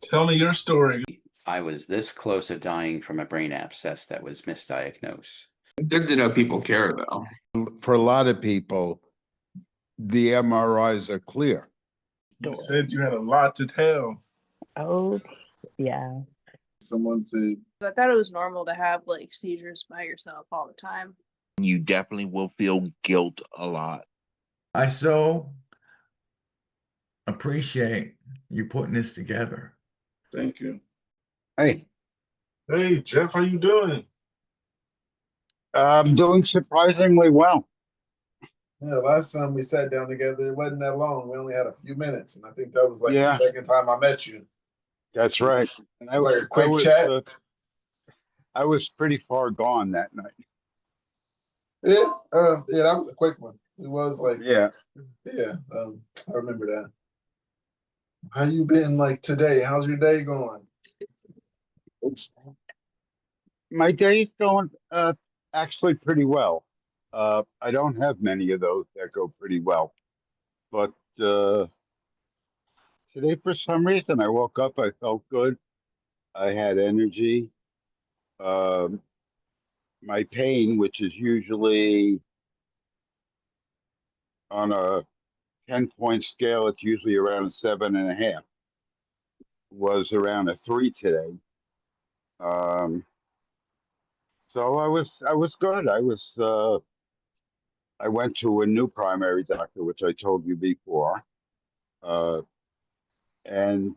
Tell me your story. I was this close to dying from a brain abscess that was misdiagnosed. Good to know people care, though. For a lot of people, the MRIs are clear. You said you had a lot to tell. Oh, yeah. Someone said, I thought it was normal to have like seizures by yourself all the time. You definitely will feel guilt a lot. I so appreciate you putting this together. thank you. Hey, Hey, Jeff, how you doing? I'm doing surprisingly well. Yeah, last time we sat down together, it wasn't that long. We only had a few minutes, and I think that was like Yeah. the second time I met you. That's right. And It's like a quick chat. I was pretty far gone that night. Yeah, that was a quick one. It was like, Yeah. I remember that. How you been like today? How's your day going? My day's going actually pretty well. I don't have many of those that go pretty well. But today, for some reason, I woke up, I felt good. I had energy. Um, my pain, which is usually on a 10-point scale, it's usually around a 7.5, was around a 3 today. So I was good. I went to a new primary doctor, which I told you before. And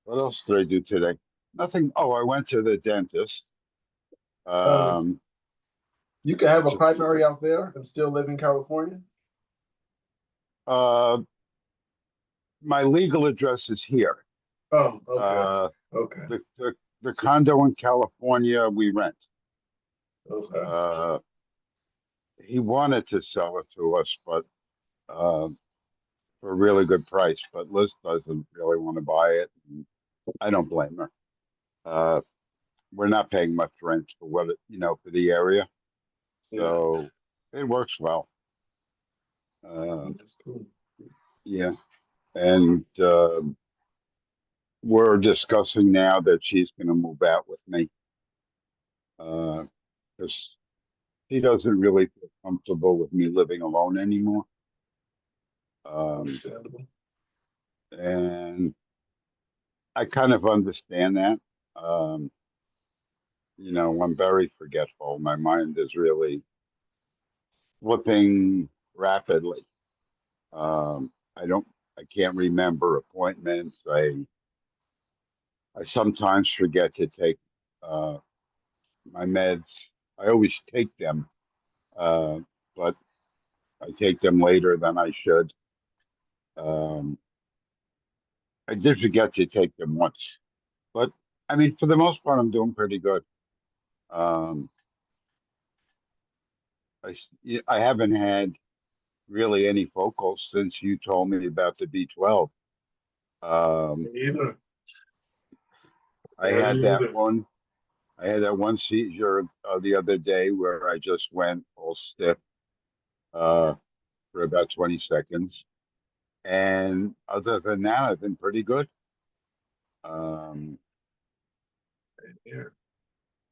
what else did I do today? Nothing. Oh, I went to the dentist. You can have a primary out there and still live in California? My legal address is here. Oh, okay. Okay. The condo in California we rent. Okay. He wanted to sell it to us, but for a really good price. But Liz doesn't really want to buy it. And I don't blame her. We're not paying much rent for what for the area, so it works well. That's cool. Yeah, and we're discussing now that she's going to move out with me because she doesn't really feel comfortable with me living alone anymore. Understandable. And I kind of understand that. I'm very forgetful. My mind is really flipping rapidly. I can't remember appointments. I sometimes forget to take my meds. I always take them, but I take them later than I should. I did forget to take them once, but I mean, for the most part, I'm doing pretty good. I haven't had really any focals since you told me about the B12. Either. I had that one seizure the other day where I just went all stiff for about 20 seconds. And other than that, I've been pretty good.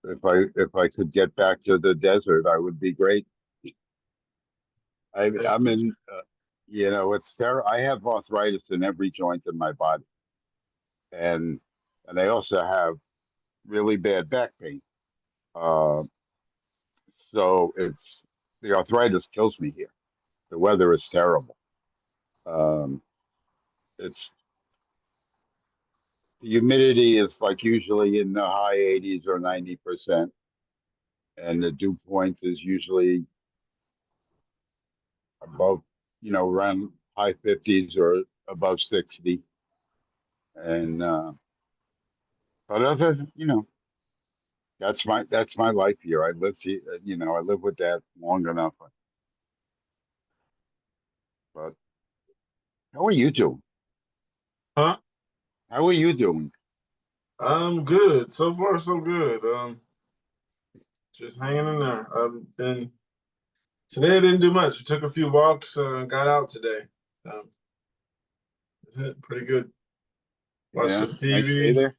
If I could get back to the desert, I would be great. I'm in, it's terrible. I have arthritis in every joint in my body, and I also have really bad back pain. So the arthritis kills me here. The weather is terrible. It's The humidity is like usually in the high 80s or 90%, and the dew point is usually above, around high 50s or above 60. And but other, that's my life here. I live here, I live with that long enough. But how are you doing? Huh? How are you doing? I'm good. So far, so good. Just hanging in there. Today I didn't do much. I took a few walks, got out today. Is it pretty good? Watch Yeah, some nice stay TV. there.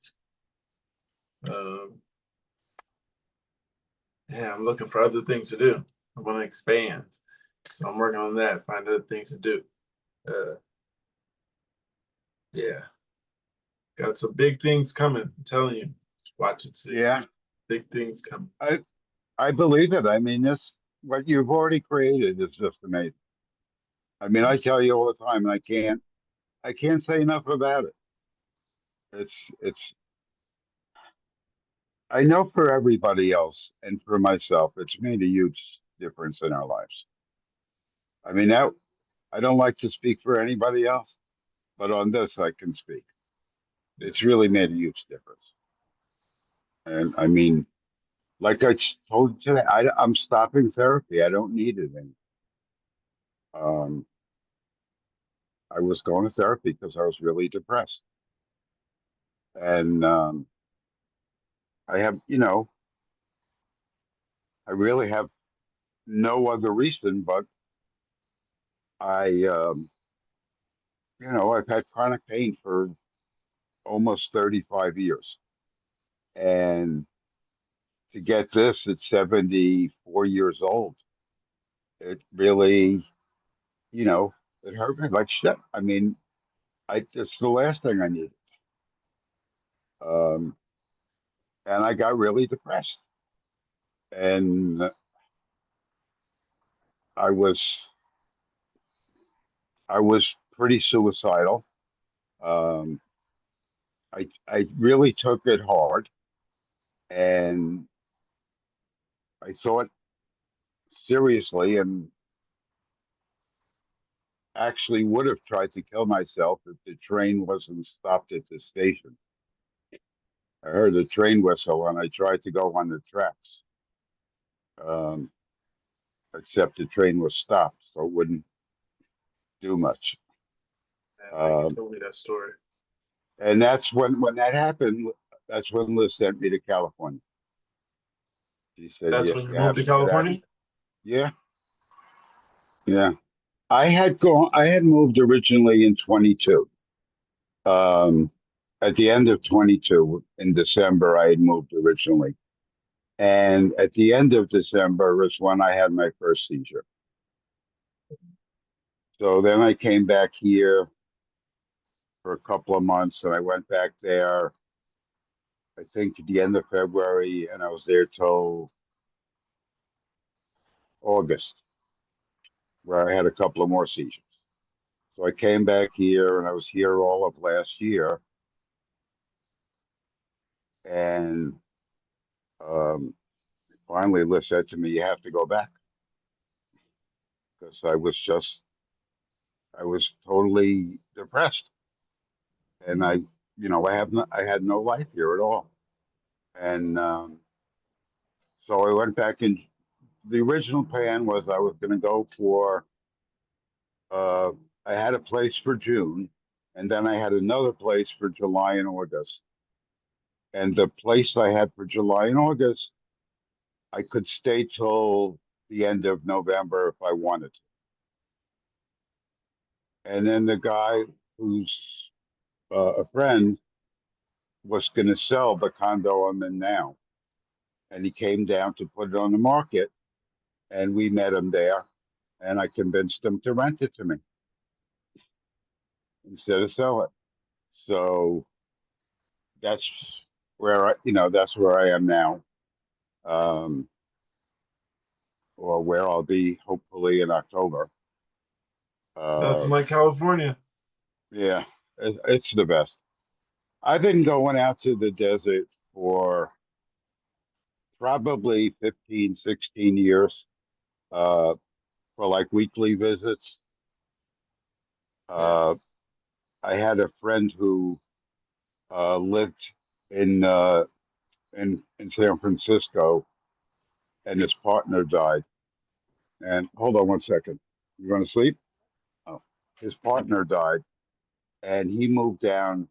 Yeah, I'm looking for other things to do. I want to expand, so I'm working on that. Find other things to do. Yeah, got some big things coming. I'm telling you, watch and see. Yeah, Big things coming. I believe it. I mean, this, what you've already created is just amazing. I mean, I tell you all the time, and I can't say enough about it. It's, I know for everybody else and for myself, it's made a huge difference in our lives. I mean, that, I don't like to speak for anybody else, but on this I can speak. It's really made a huge difference. And I mean, like told you today, I'm stopping therapy. I don't need it anymore. I was going to therapy because I was really depressed. And I have, I really have no other reason, but I've had chronic pain for almost 35 years. And to get this at 74 years old, it really, you know, it hurt me like shit. I mean, it's the last thing I needed. Um, and I got really depressed. And I was, I was pretty suicidal. Um, I really took it hard, and I thought seriously, and actually would have tried to kill myself if the train wasn't stopped at the station. I heard the train whistle, and I tried to go on the tracks. Um, Except the train was stopped, so it wouldn't do much. I think you Um, told me that story. and that's when that happened. That's when Liz sent me to California. She said, That's "Yeah, when you you moved have to to get out of California. here." Yeah, yeah. I had moved originally in 22. Um, at the end of 22, in December, I had moved originally. And at the end of December was when I had my first seizure. So then I came back here for a couple of months, and I went back there, I think at the end of February, and I was there till August, where I had a couple of more seizures. So I came back here, and I was here all of last year. And um, finally, Liz said to me, "You have to go back," because I was totally depressed, and I had no life here at all. And so I went back, and the original plan was I was going to go for, uh, I had a place for June, and then I had another place for July and August. And the place I had for July and August, I could stay till the end of November if I wanted to. And then the guy who's a friend was going to sell the condo I'm in now. And he came down to put it on the market, and we met him there, and I convinced him to rent it to me instead of sell it. So that's that's where I am now, um, or where I'll be hopefully in October. Nothing Uh, like California. yeah, it's the best. I've been going out to the desert for probably 15, 16 years, uh, for like weekly visits. Uh, Yes. I had a friend who lived in in San Francisco, and his partner died. And hold on one second. You going to sleep? Oh, his partner died, and he moved down.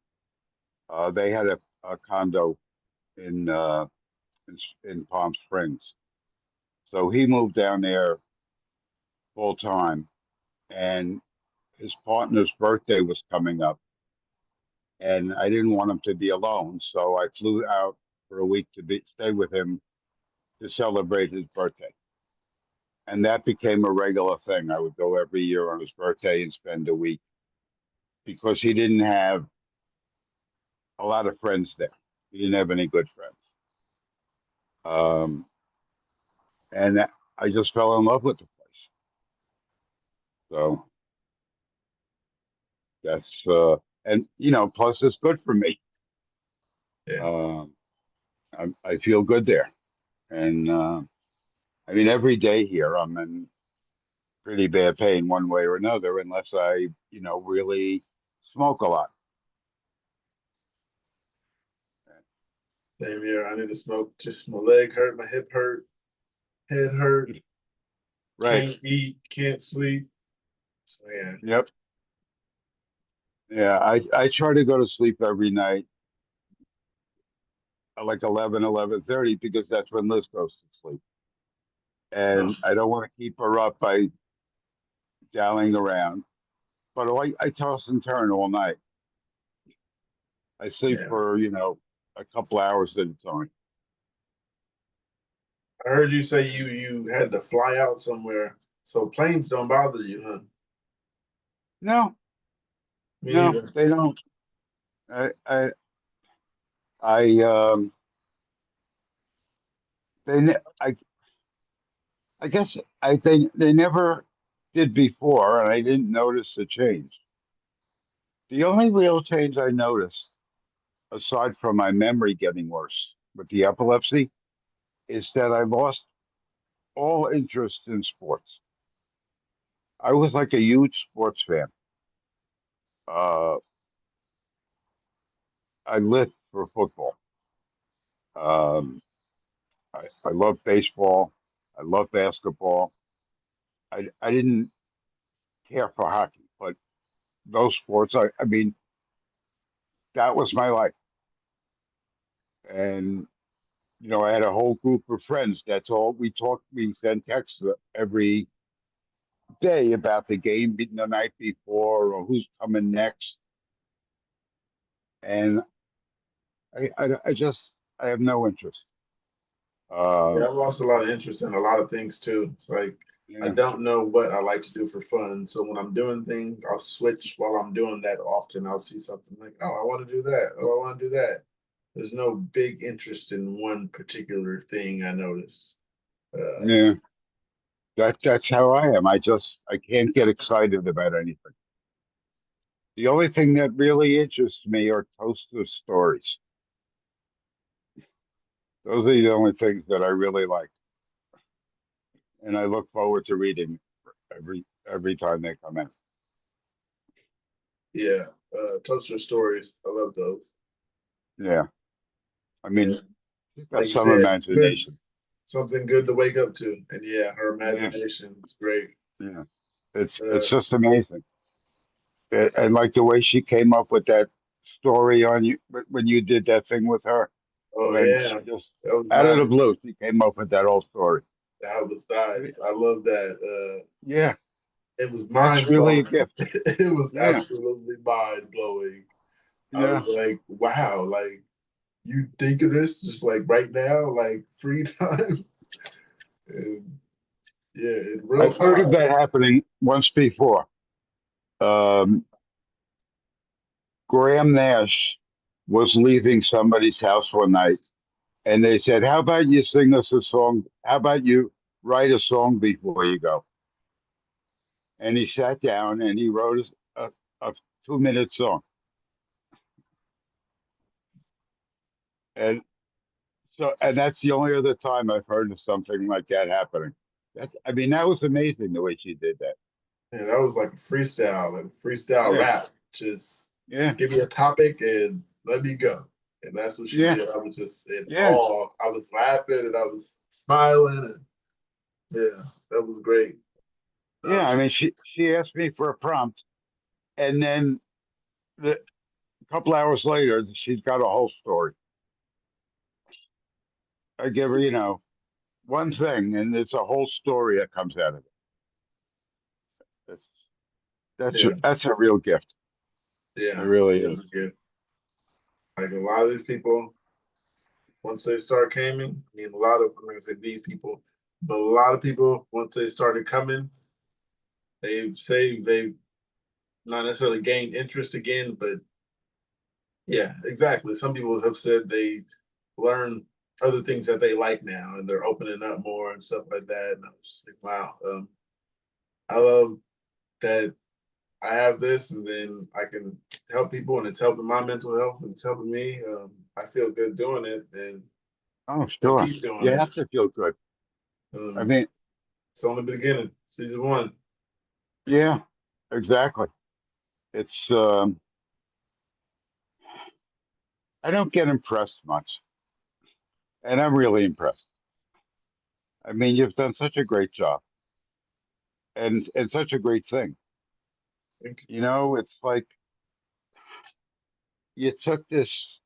They had a condo in, in Palm Springs, so he moved down there full time, and his partner's birthday was coming up. And I didn't want him to be alone, so I flew out for a week to stay with him to celebrate his birthday. And that became a regular thing. I would go every year on his birthday and spend a week because he didn't have a lot of friends there. He didn't have any good friends. And I just fell in love with the place. So that's, and you know, plus it's good for me. Yeah. I feel good there. And, I mean, every day here, I'm in pretty bad pain one way or another, unless I, you know, really smoke a lot. Same here. I need to smoke. Just my leg hurt, my hip hurt, head hurt. Right. Can't eat, can't sleep. So yeah. Yep. Yeah, I try to go to sleep every night at like 11:30 because that's when Liz goes to sleep. And I don't want to keep her up by dallying around. But I toss and turn all night. I sleep Yes. for, you know, a couple hours at a time. I heard you say you had to fly out somewhere, so planes don't bother you, huh? No, Me no, either. they don't. I they ne- I guess I think they never did before, and I didn't notice the change. The only real change I noticed, aside from my memory getting worse with the epilepsy, is that I lost all interest in sports. I was like a huge sports fan. Uh, I lived for football. Um, I love baseball. I love basketball. I didn't care for hockey, but those sports, I mean, that was my life. And, you know, I had a whole group of friends. That's all we talked. We sent texts every day about the game the night before or who's coming next. And I just, I have no interest. Yeah, I've lost a lot of interest in a lot of things too. It's like I Yeah, don't know what I like to do for fun. So when I'm doing things, I'll switch while I'm doing that often. I'll see something like, oh, I want to do that. Oh, I want to do that. There's no big interest in one particular thing I noticed. yeah. That's how I am. I can't get excited about anything. The only thing that really interests me are toaster stories. Those are the only things that I really like, and I look forward to reading every time they come in. Yeah, toaster stories. I love those. Yeah, I Yeah, mean, she's got like you some said, good, imagination. something good to wake up to. And yeah, her Yeah, imagination is great. yeah. It's Uh, just amazing. And like the way she came up with that story on you when you did that thing with her, oh when she yeah, just that was out of the nice. blue she came up with that whole story. That was nice. I love that. Yeah, It was that's mind really a blowing. gift. It was Yeah, absolutely mind blowing. I yeah. was like, wow, like you think of this just like right now, like free time, and yeah, in real I've heard of time. that happening once before. Um, Graham Nash was leaving somebody's house one night, and they said, "How about you sing us a song? How about you write a song before you go?" And he sat down and he wrote a 2 minute song. And and that's the only other time I've heard of something like that happening. I mean, that was amazing the way she did that. And that was like a like freestyle Yeah, rap. Just yeah, give me a topic and let me go. And that's what she yeah, did. I was just in yeah, awe. I was laughing and I was smiling and yeah, that was great. yeah. I mean, she asked me for a prompt, and then a couple hours later, she's got a whole story. I give her, you know, one thing, and it's a whole story that comes out of it. It's, Yeah. that's a real gift. Yeah, It really it is. was good. Like a lot of these people, once they start coming, I mean, a lot of, I'm gonna say these people, but a lot of people, once they started coming, they've not necessarily gained interest again, but yeah, exactly. Some people have said they learn other things that they like now and they're opening up more and stuff like that. And I'm just like, wow. I love that I have this and then I can help people and it's helping my mental health and it's helping me. I feel good doing it and Oh, let's sure. keep doing You it. have to feel good. I Um, mean, it's only the beginning, season one. yeah, exactly. It's I don't get impressed much, and I'm really impressed. I mean, you've done such a great job and such a great thing. You know, it's like you took this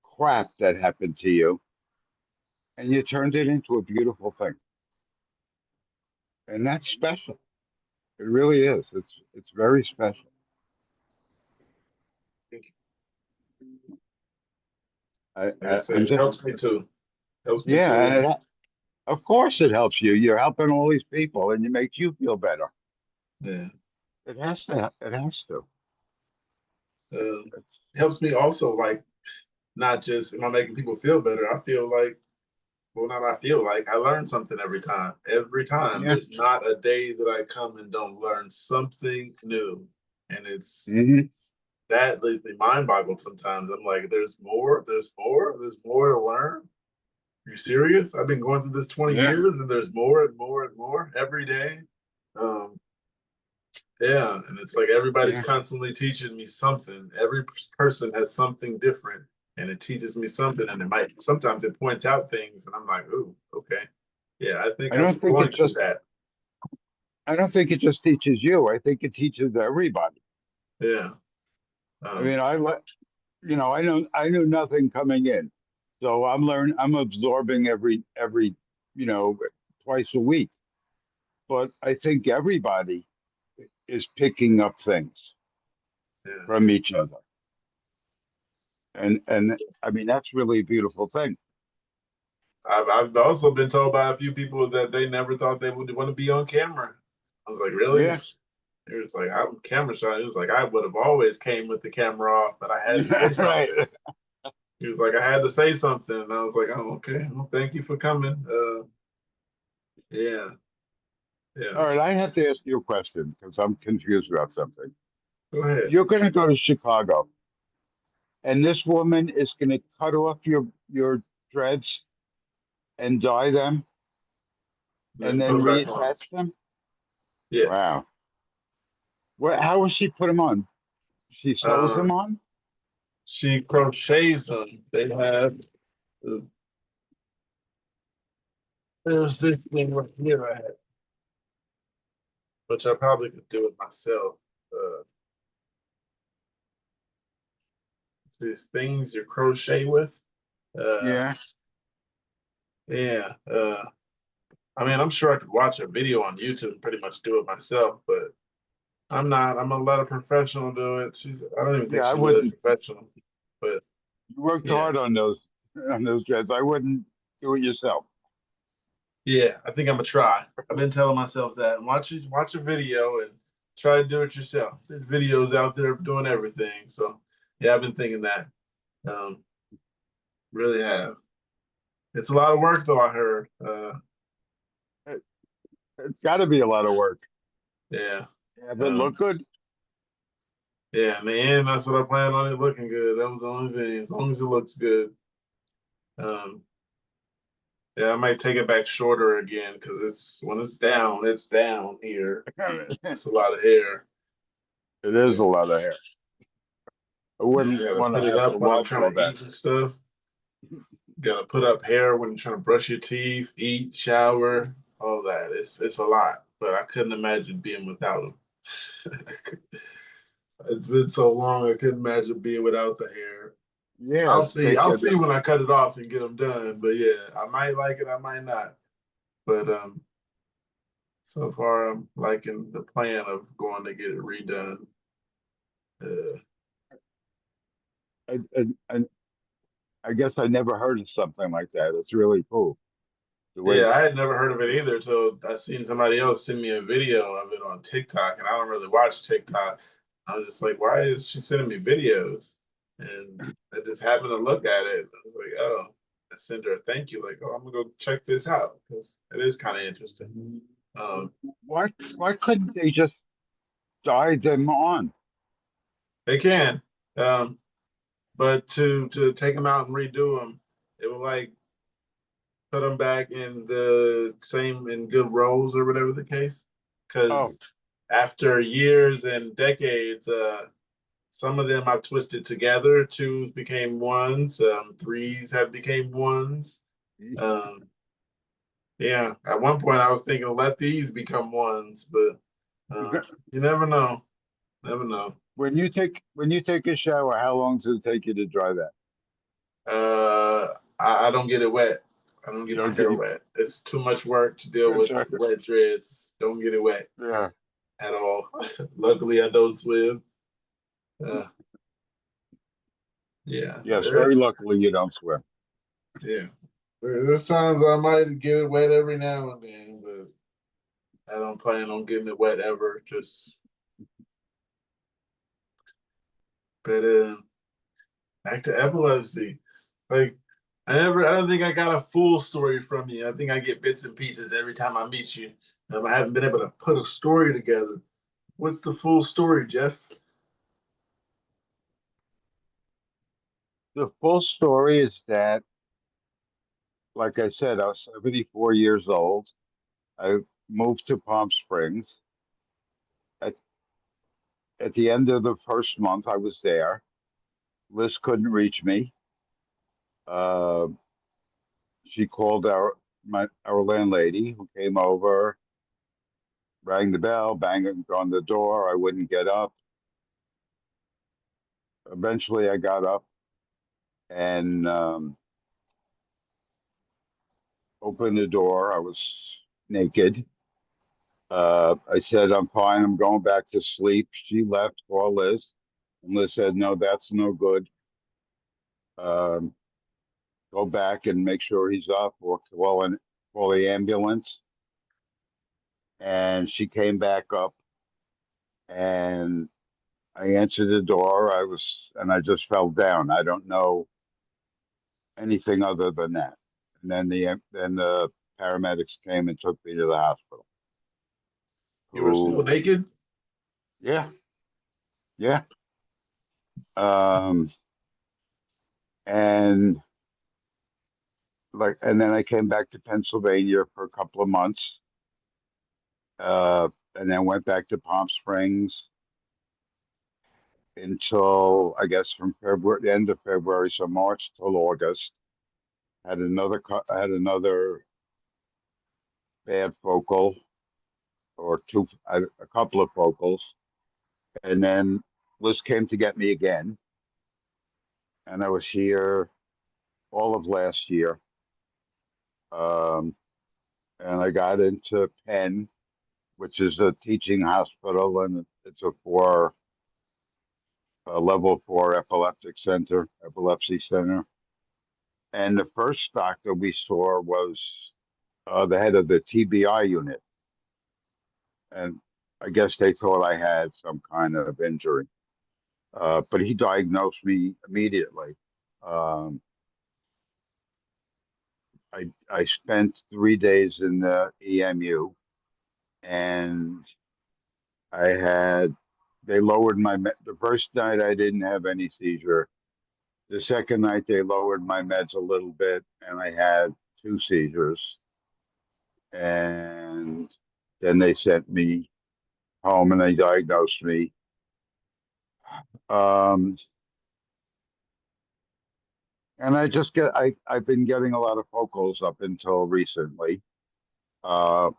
crap that happened to you and you turned it into a beautiful thing. And that's special. It really is. It's very special. Like I I'm said, it just helps me too. Helps me yeah, too. and of course it helps you. You're helping all these people and it makes you feel better. Yeah. It has to. It has to. It's, Helps me also like not just am I making people feel better. I feel like well not I feel like I learn something every time. Every time. yeah. There's not a day that I come and don't learn something new. And it's Hmm. that leaves me mind boggled sometimes. I'm like, there's more to learn. Are you serious? I've been going through this 20 Yeah. years and there's more and more and more every day. Um, yeah, and it's like everybody's Yeah. constantly teaching me something. Every person has something different, and it teaches me something. And it might sometimes it points out things, and I'm like, "Ooh, okay, yeah, I think I I'm don't think going it through just. that." I don't think it just teaches you. I think it teaches everybody. Yeah, I mean, you know, I knew nothing coming in, so I'm absorbing every, you know, twice a week. But I think everybody is picking up things yeah. from each other, and I mean that's really a beautiful thing. I've also been told by a few people that they never thought they would want to be on camera. I was like, really? Yeah. It was like I'm camera shy. It was like I would have always came with the camera off, but I had to say Right. something. He was like, I had to say something, and I was like, oh, okay. Well, thank you for coming. Yeah, yeah. All right. I have to ask you a question because I'm confused about something. Go ahead. You're going to go to Chicago, and this woman is going to cut off your dreads and dye them, and Then put then them back on. reattach them. Yes. Wow. What? How will she put them on? She sews Uh, them on. she crochets them. They have. Uh, there's this thing right here I had, which I probably could do it myself. It's these things you crochet with. Uh, Yeah. yeah. I mean, I'm sure I could watch a video on YouTube and pretty much do it myself, but I'm not. I'm gonna let a professional do it. I don't even think Yeah. I she's really wouldn't. a professional, but You worked yeah, hard on those dreads. I wouldn't do it yourself. yeah. I think I'm gonna try. I've been telling myself that. And watch a video and try to do it yourself. There's videos out there doing everything. So yeah, I've been thinking that. Um, really have. It's a lot of work though. I heard. It's got to be a lot of work. Yeah. Yeah, but Um, look good. yeah. In the end, that's what I plan on it looking good. That was the only thing. As long as it looks good. Um, yeah, I might take it back shorter again because it's down here. It It's a lot of hair. is a lot of hair. I You wouldn't gotta want put to it have to up when I'm wash all trying to that. eat and stuff. You gotta put up hair when you're trying to brush your teeth, eat, shower, all that. It's a lot, but I couldn't imagine being without them. It's been so long, I couldn't imagine being without the hair. Yeah, I'll it's see. I'll taken. see when I cut it off and get them done. But yeah, I might like it, I might not. But So far, I'm liking the plan of going to get it redone. And I guess I never heard of something like that. It's really cool. The way, Yeah, I had never heard of it either till I seen somebody else send me a video of it on TikTok, and I don't really watch TikTok. I was just like, why is she sending me videos? And I just happened to look at it. I was like, oh, I sent her a thank you, like, oh, I'm gonna go check this out because it is kind of interesting. why couldn't they just dye them on? They can, um, but to take them out and redo them, it will like put them back in the same in good rows or whatever the case. Oh, Because after years and decades, some of them I've twisted together. Twos became ones. Threes have became ones. Um, yeah, at one point I was thinking let these become ones, but you never know. Never know. when you take a shower, how long does it take you to dry that? I don't get it wet. I don't get You my don't hair get wet. It's too much work to deal with Sure. wet dreads. Don't get it wet Yeah. at all. Luckily, I don't swim. Uh, yeah, Yes, very there's luckily you don't swim. yeah. There's times I might get it wet every now and then, but I don't plan on getting it wet ever. Just but back to epilepsy. Like I don't think I got a full story from you. I think I get bits and pieces every time I meet you. I haven't been able to put a story together. What's the full story, Jeff? The full story is that, like I said, I was 74 years old. I moved to Palm Springs. At, at the end of the first month I was there, Liz couldn't reach me. Uh, she called our landlady who came over, rang the bell, banged on the door. I wouldn't get up. Eventually, I got up and opened the door. I was naked. I said, I'm fine. I'm going back to sleep. She left for Liz. And Liz said, no, that's no good. Um, Go back and make sure he's up or call the ambulance. And she came back up and I answered the door. I just fell down. I don't know anything other than that. And then the paramedics came and took me to the hospital. You were still Who, naked? yeah, yeah. Um, and and then I came back to Pennsylvania for a couple of months. And then went back to Palm Springs until I guess from February, the end of February, so March till August. I had another bad focal or a couple of focals, and then Liz came to get me again, and I was here all of last year. And I got into Penn, which is a teaching hospital, and it's a level 4 epilepsy center. And the first doctor we saw was the head of the TBI unit. And I guess they thought I had some kind of injury. But he diagnosed me immediately. Um, I spent 3 days in the EMU, and they lowered the first night I didn't have any seizure. The second night they lowered my meds a little bit, and I had 2 seizures. And then they sent me home and they diagnosed me. Um, and I've been getting a lot of focals up until recently. Uh,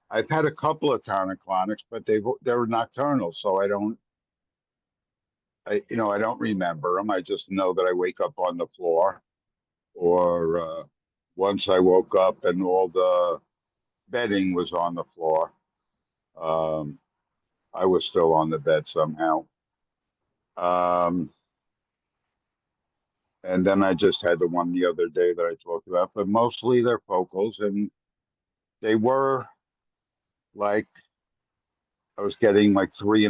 I've had a couple of tonic-clonics, but they were nocturnal, so I don't remember them. I just know that I wake up on the floor, or once I woke up and all the bedding was on the floor. Um, I was still on the bed somehow. Um, and then I just had the one the other day that I talked about, but mostly they're focals, and they were like I was getting like 3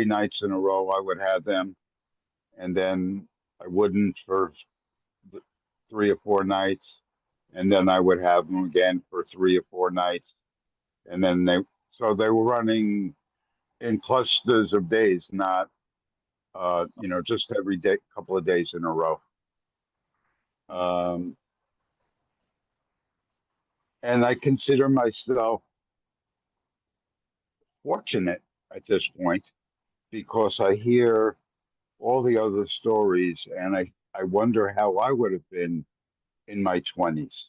nights in a row. I would have them, and then I wouldn't for 3 or 4 nights, and then I would have them again for 3 or 4 nights, and then they were running in clusters of days, not just every day, couple of days in a row. Um, and I consider myself fortunate at this point because I hear all the other stories, and I wonder how I would have been in my 20s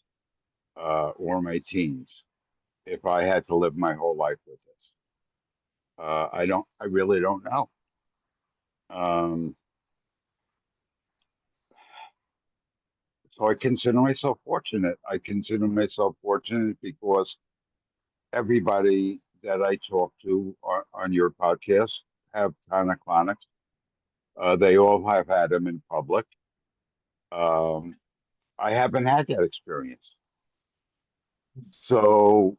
or my teens if I had to live my whole life with this. I really don't know. Um, so I consider myself fortunate. I consider myself fortunate because everybody that I talk to on your podcast have tonic-clonics. They all have had them in public. Um, I haven't had that experience. So,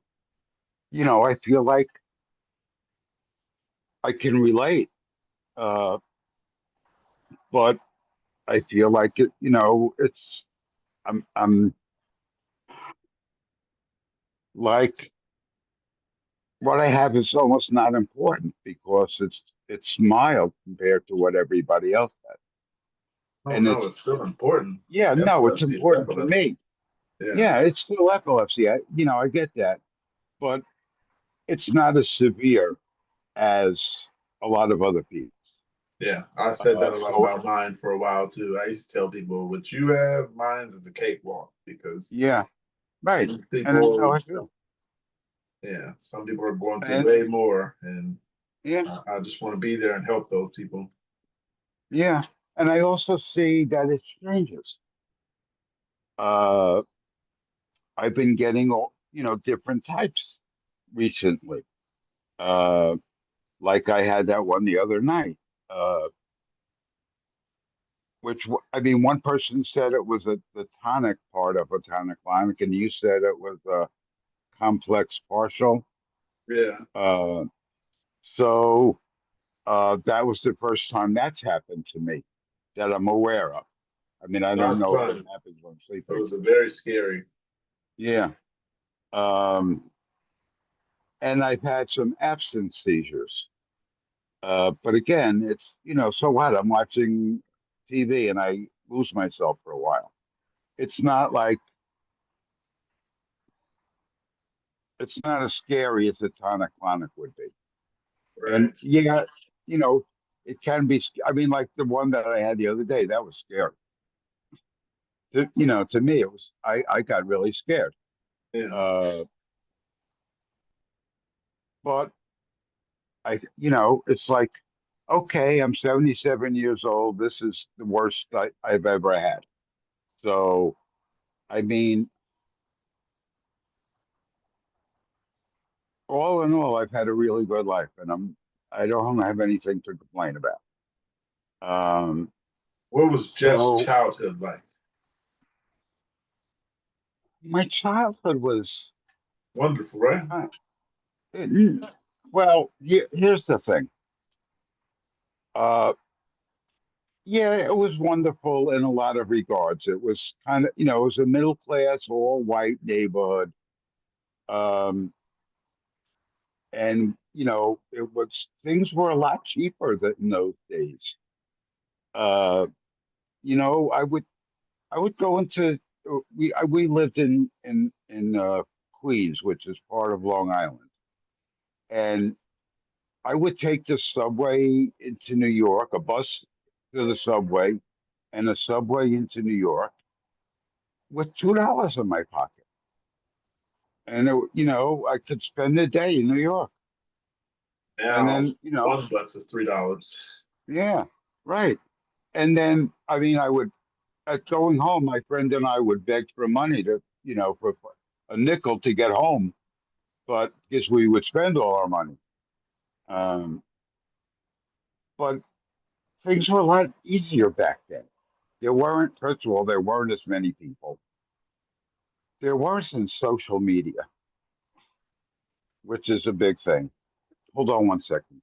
I feel like I can relate. Uh, but I feel like I'm like, what I have is almost not important because it's mild compared to what everybody else has. Oh And no, it's, it's still important. yeah, no, it's Epilepsy is important to epilepsy. me. Yeah. Yeah, it's still epilepsy. I get that, but it's not as severe as a lot of other people. Yeah, I said that a lot So about mine for a while too. I used to tell people, "What you have, mine is a cakewalk," because yeah, right. some And that's how people, I feel. yeah, some people are going through And way more, and yeah, I just want to be there and help those people. yeah. And I also see that it changes. Uh, I've been getting different types recently. Uh, like I had that one the other night. Uh, I mean, one person said it was the tonic part of a tonic-clonic, and you said it was a complex partial. Yeah, Uh, so that was the first time that's happened to me that I'm aware of. I mean, I don't that's know if it fun. happens when I'm It sleeping. was a very scary. Yeah. Um, and I've had some absence seizures. But again, it's, so what? I'm watching TV and I lose myself for a while. It's not like, it's not as scary as a tonic-clonic would be. And Right. yeah, you know, it can be, I mean, like the one that I had the other day, that was scary. To me, I got really scared. Yeah. Uh, but it's like, okay, I'm 77 years old. This is the worst I've ever had. So, I mean, all in all, I've had a really good life, and I don't have anything to complain about. Um, What was Jeff's so childhood like? my childhood was, Wonderful, right? uh, it- well, here's the thing. Uh, yeah, it was wonderful in a lot of regards. It was kind of, it was a middle class, all white neighborhood. Um, and it was things were a lot cheaper than in those days. Uh, I would go into we lived in Queens, which is part of Long Island, and I would take the subway into New York, a bus to the subway, and a subway into New York with $2 in my pocket, and I could spend the day in New York, and Now, then one bus is $3. yeah, right, and then I mean I would at going home, my friend and I would beg for money for a nickel to get home, but because we would spend all our money. Um, but things were a lot easier back then. There weren't, first of all, there weren't as many people. There wasn't social media, which is a big thing. Hold on one second.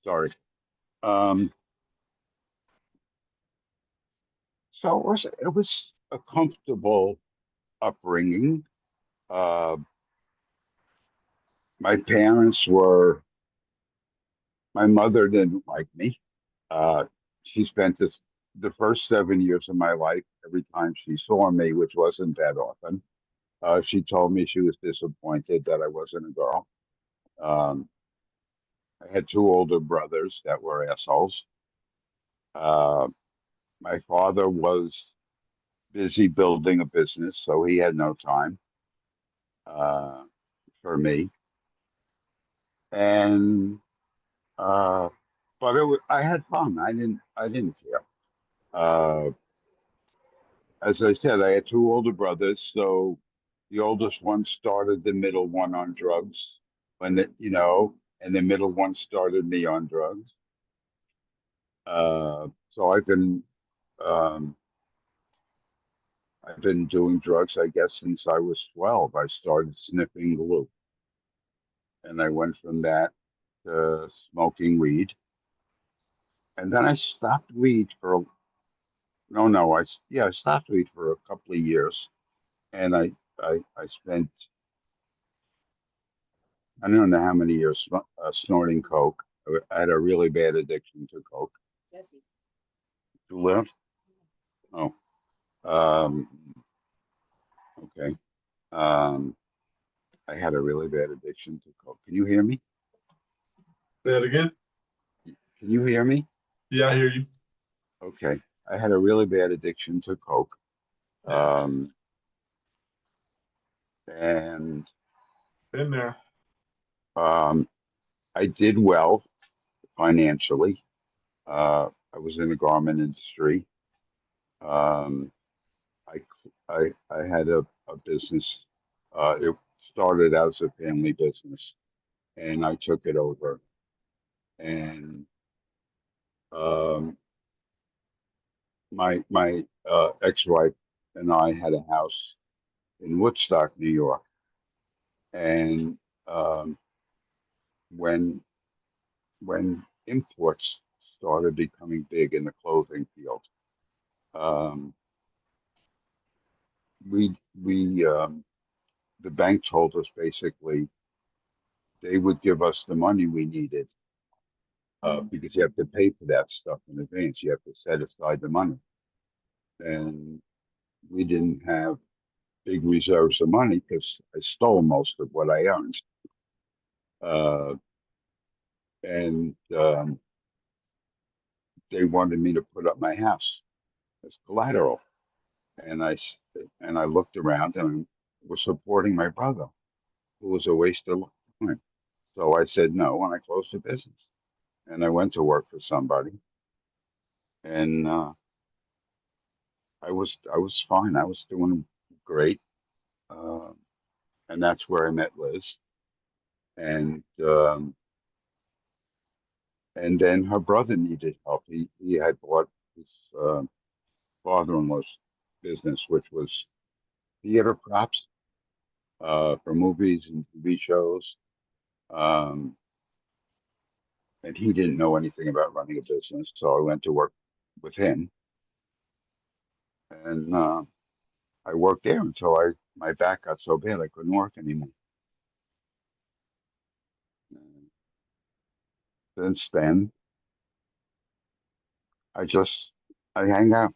Sorry. Um, so it was a comfortable upbringing. Uh, my parents were, my mother didn't like me. Uh, she spent the first 7 years of my life, every time she saw me, which wasn't that often, she told me she was disappointed that I wasn't a girl. Um, I had two older brothers that were assholes. Uh, my father was busy building a business, so he had no time uh, for me. And uh, but I had fun. I didn't care. Uh, as I said, I had two older brothers, so the oldest one started the middle one on drugs and the middle one started me on drugs. So um, I've been doing drugs, I guess, since I was 12. I started sniffing glue, and I went from that to smoking weed, and then I stopped weed for no, no, I stopped weed for a couple of years, and I spent I don't know how many years snorting coke. I had a really bad addiction to coke. You live? Oh, um, okay. Um, I had a really bad addiction to coke. Can you hear me? Say that again? Can you hear me? Yeah, I hear you. Okay. I had a really bad addiction to coke. Yeah. Um, and Been there. um, I did well financially. I was in the garment industry. Um, I, I had a business. It started out as a family business, and I took it over. And um, my ex-wife and I had a house in Woodstock, New York. And um, when imports started becoming big in the clothing field, um, we the bank told us basically they would give us the money we needed because you have to pay for that stuff in advance. You have to set aside the money, and we didn't have big reserves of money because I stole most of what I owned. Uh, and they wanted me to put up my house as collateral. And I looked around and was supporting my brother, who was a waste of time. So I said no, and I closed the business. And I went to work for somebody, and I was fine. I was doing great, uh, and that's where I met Liz. And and then her brother needed help. He had bought his father-in-law's business, which was theater props for movies and TV shows. Um, and he didn't know anything about running a business, so I went to work with him, and I worked there until my back got so bad I couldn't work anymore. And since then, I just I hang out,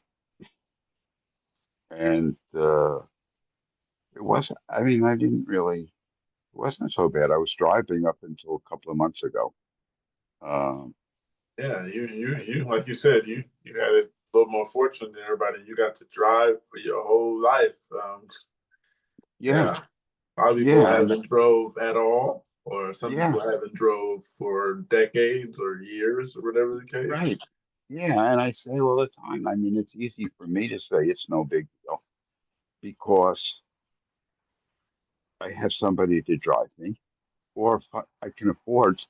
and it wasn't. I mean, I didn't really. It wasn't so bad. I was driving up until a couple of months ago. Um, Yeah, you like you said, you had it a little more fortunate than everybody. You got to drive for your whole life. yeah, Yeah, a lot of people yeah, haven't drove at all, or some yeah, people haven't drove for decades or years or whatever the case. right. Yeah, and I say all the time, I mean, it's easy for me to say it's no big deal because I have somebody to drive me, or if I can afford,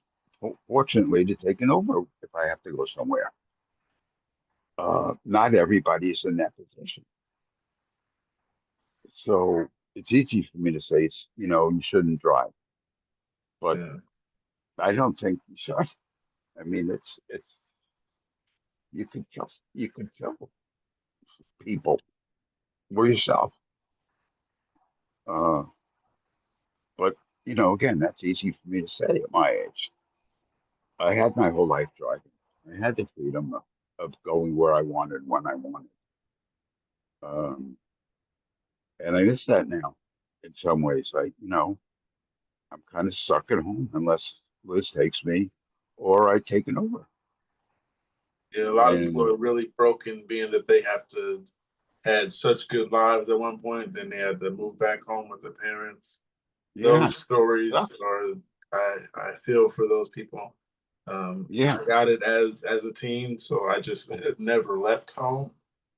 fortunately, to take an Uber if I have to go somewhere. Not everybody's in that position. So it's easy for me to say it's, you shouldn't drive, but Yeah. I don't think you should. I mean, you can kill people or yourself. Uh, but again, that's easy for me to say at my age. I had my whole life driving. I had the freedom of going where I wanted when I wanted. Um, and I miss that now in some ways. I'm kind of stuck at home unless Liz takes me or I take an Uber. Yeah, a lot of people And are really broken, being that they have to had such good lives at one point, then they had to move back home with their parents. yeah, Those stories sucks. are, I feel for those people. Yeah, I got it as a teen, so I just never left home.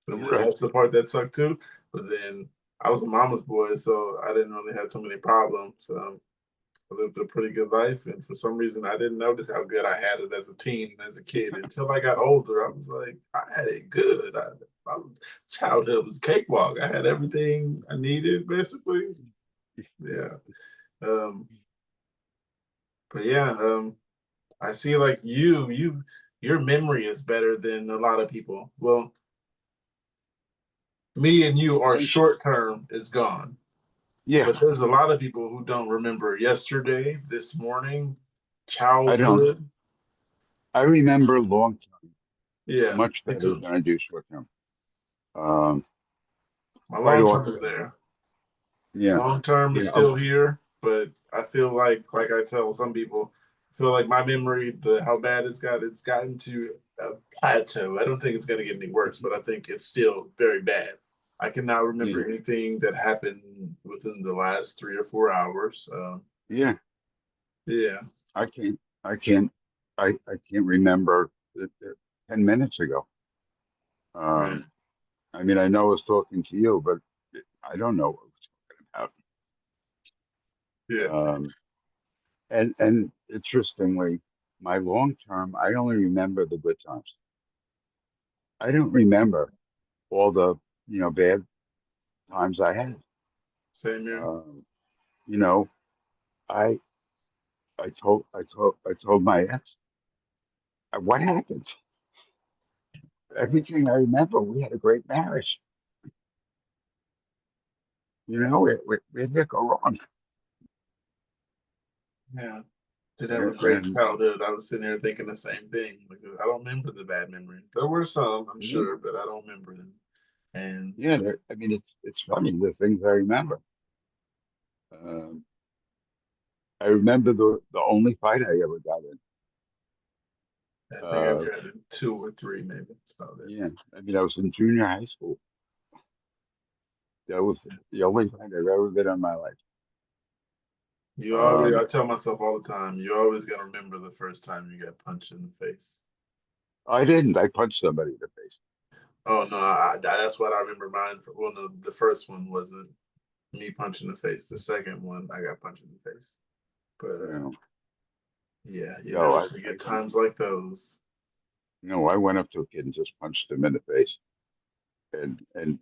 But yeah, right. that's the part that sucked too. But then I was a mama's boy, so I didn't really have too many problems. I lived a pretty good life, and for some reason, I didn't notice how good I had it as a teen and as a kid until I got older. I was like, I had it good. My childhood was cakewalk. I had everything I needed, basically. Yeah. Um, but yeah, I see like your memory is better than a lot of people. Well, me and you, our Thank short term is gone. Yeah, But there's a lot of people who don't remember yesterday, this morning, I don't. childhood. I remember long term Yeah, much me better too. than I do short term. Um, My quite long term is often. there. Yeah, Long term is you know, still here, but I feel like I tell some people, I feel like my memory, the how bad it's gotten to a plateau. I don't think it's gonna get any worse, but I think it's still very bad. I cannot yeah, remember anything that happened within the last 3 or 4 hours. yeah. Yeah, I can't. I can't. I can't remember 10 minutes ago. right. Um, I mean, I know I was talking to you, but I don't know what I was Yeah, talking about. And interestingly, my long term, I only remember the good times. I don't remember all the bad times I had. same here. Um, you know, I I told my ex, what happened? Everything I remember, we had a great marriage. We didn't go wrong. Yeah. Did have a great And childhood. I was sitting there thinking the same thing. Like, I don't remember the bad memories. There were some, I'm yeah, sure, but I don't remember them. And yeah, I mean, it's funny the things I remember. Um, I remember the only fight I ever got in. I think I've Uh, got two or three, maybe. That's about it. yeah, I mean, I was in junior high school. That was the only fight I've ever been in my life. I Um, tell myself all the time, you always got to remember the first time you got punched in the face. I didn't. I punched somebody in the face. Oh, no, that's what I remember mine. Well, no, the first one wasn't me punching the face. The second one, I got punched in the face. But You know, yeah, you no, never I forget didn't. times like those. No, I went up to a kid and just punched him in the face, and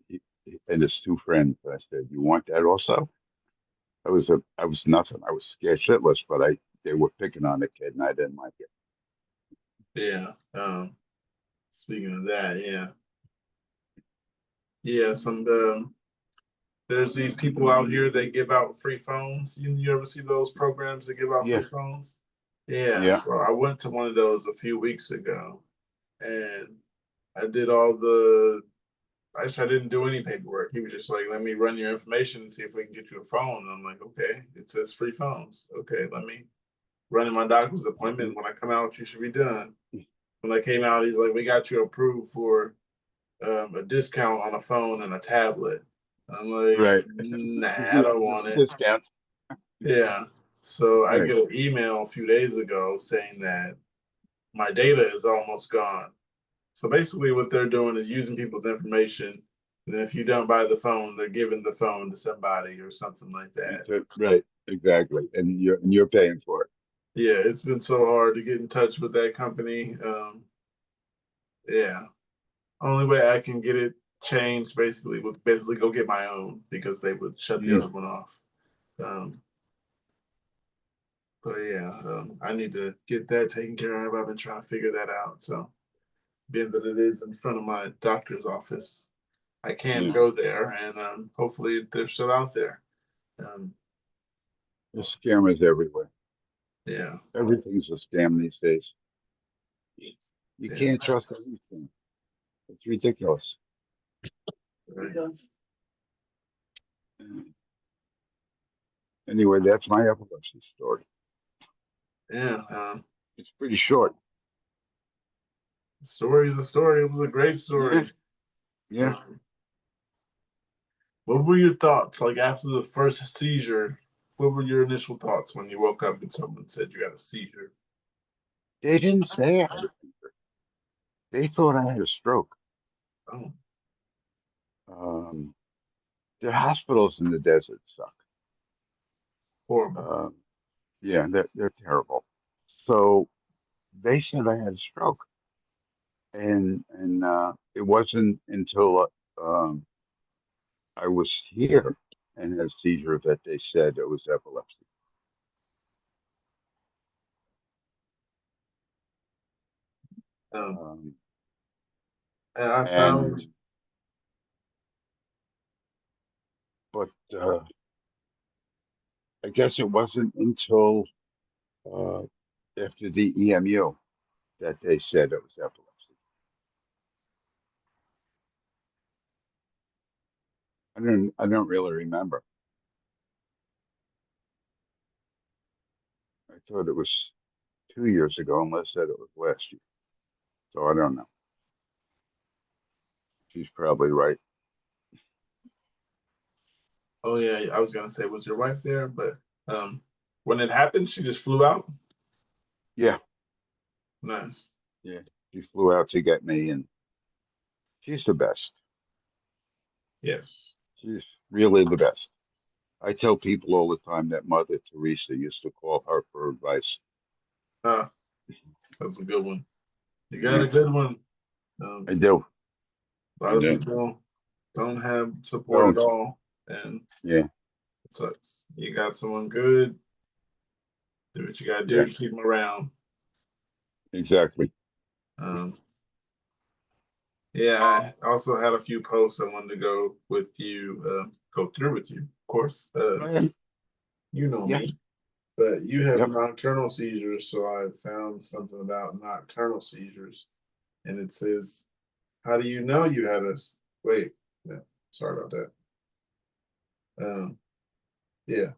his two friends. I said, "You want that also?" I was nothing. I was scared shitless, but they were picking on the kid, and I didn't like it. Yeah. Speaking of that, yeah. Yeah, there's these people out here that give out free phones. You ever see those programs that give out free Yeah, phones? Yeah, yeah, so I went to one of those a few weeks ago, and I did all the. Actually, I didn't do any paperwork. He was just like, "Let me run your information and see if we can get you a phone." And I'm like, "Okay, it says free phones. Okay, let me run in my doctor's appointment. When I come out, you should be done." When I came out, he's like, "We got you approved for a discount on a phone and a tablet." I'm like, right. nah, I don't want it. Discount. Yeah. So I Right. get an email a few days ago saying that my data is almost gone. So basically, what they're doing is using people's information. And if you don't buy the phone, they're giving the phone to somebody or something like that. Right, exactly, and you're paying for it. Yeah, it's been so hard to get in touch with that company. Yeah, only way I can get it changed basically would basically go get my own because they would shut the Yeah. other one off. But yeah, I need to get that taken care of. I've been trying to figure that out. So, being that it is in front of my doctor's office, I can't Yeah. go there, and hopefully they're still out there. Um, There's scammers everywhere. yeah, Everything's a scam these days. You yeah. can't trust anything. It's ridiculous. Right. Anyway, that's my epilepsy story. Yeah, It's pretty short. the story is a story. It was a great story. Yeah. What were your thoughts like after the first seizure? What were your initial thoughts when you woke up and someone said you had a seizure? They didn't say I had a fever. They thought I had a stroke. Oh, Um, the hospitals in the desert suck. horrible. Yeah, they're terrible. So they said I had a stroke, and it wasn't until I was here and had a seizure that they said it was epilepsy. Um, Um, and I and found but I guess it wasn't until uh, after the EMU that they said it was epilepsy. I don't really remember. I thought it was 2 years ago, unless said it was last year. So I don't know. She's probably right. oh yeah, I was gonna say, was your wife there? But when it happened, she just flew out. Yeah, Nice. yeah. She flew out to get me, and she's the best. Yes. She's really the best. I tell people all the time that Mother Teresa used to call her for advice. Ah, that's a good one. You got Yeah, a good one. I do. A I lot of do. people don't have support at Don't. all, and Yeah, it sucks. You got someone good, do what you gotta do yeah, to keep them around. exactly. Um, yeah, I also had a few posts I wanted to go through with you, of course. Go ahead. You know Yeah, me, but you have yep. nocturnal seizures, so I found something about nocturnal seizures, and it says, "How do you know you had wait? Yeah, sorry about that. Um, yeah,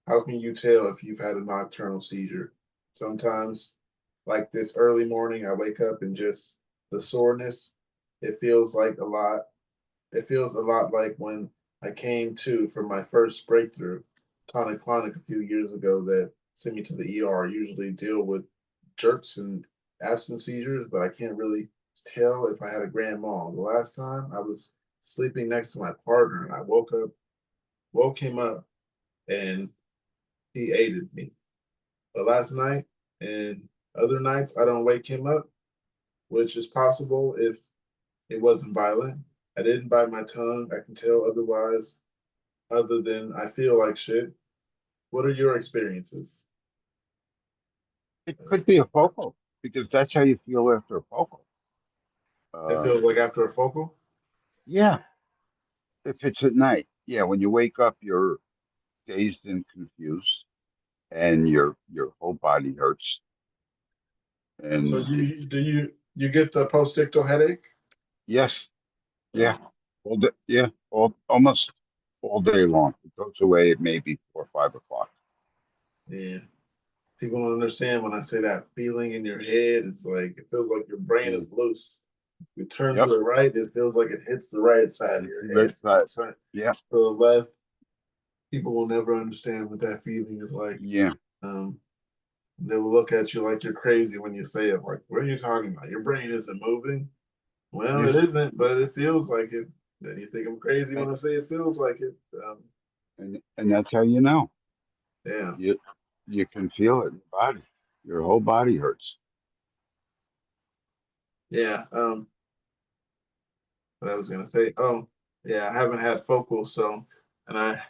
how can you tell if you've had a nocturnal seizure? Sometimes, like this early morning, I wake up and just the soreness. It feels like a lot. It feels a lot like when I came to from my first breakthrough, tonic-clonic a few years ago that sent me to the ER. I usually deal with jerks and absent seizures, but I can't really tell if I had a grand mal. The last time I was sleeping next to my partner and I woke him up and he aided me. But last night and other nights, I don't wake him up, which is possible if it wasn't violent. I didn't bite my tongue. I can tell otherwise, other than I feel like shit. What are your experiences? It could be a focal because that's how you feel after a focal. It Uh, feels like after a focal. yeah, if it's at night. Yeah, when you wake up, you're dazed and confused, and your whole body hurts. So And you get the postictal headache? yes, Oh, yeah, all day, yeah, almost all day long. It goes away at maybe 4 or 5 o'clock. yeah. People don't understand when I say that feeling in your head. It's like it feels like your brain Yeah. is loose. You turn to Yep, the right, it feels like it hits the right side of it's your the head. right You side. turn Yeah, to the left, people will never understand what that feeling is like. yeah, Um, they will look at you like you're crazy when you say it. Like, what are you talking about? Your brain isn't moving. Well, it isn't, but it feels like it. Then you think I'm crazy when I say it feels like it. And that's how you know. Yeah. You can feel it in your body. Your whole body hurts. Yeah. What I was gonna say. Oh, yeah. I haven't had focal, so and I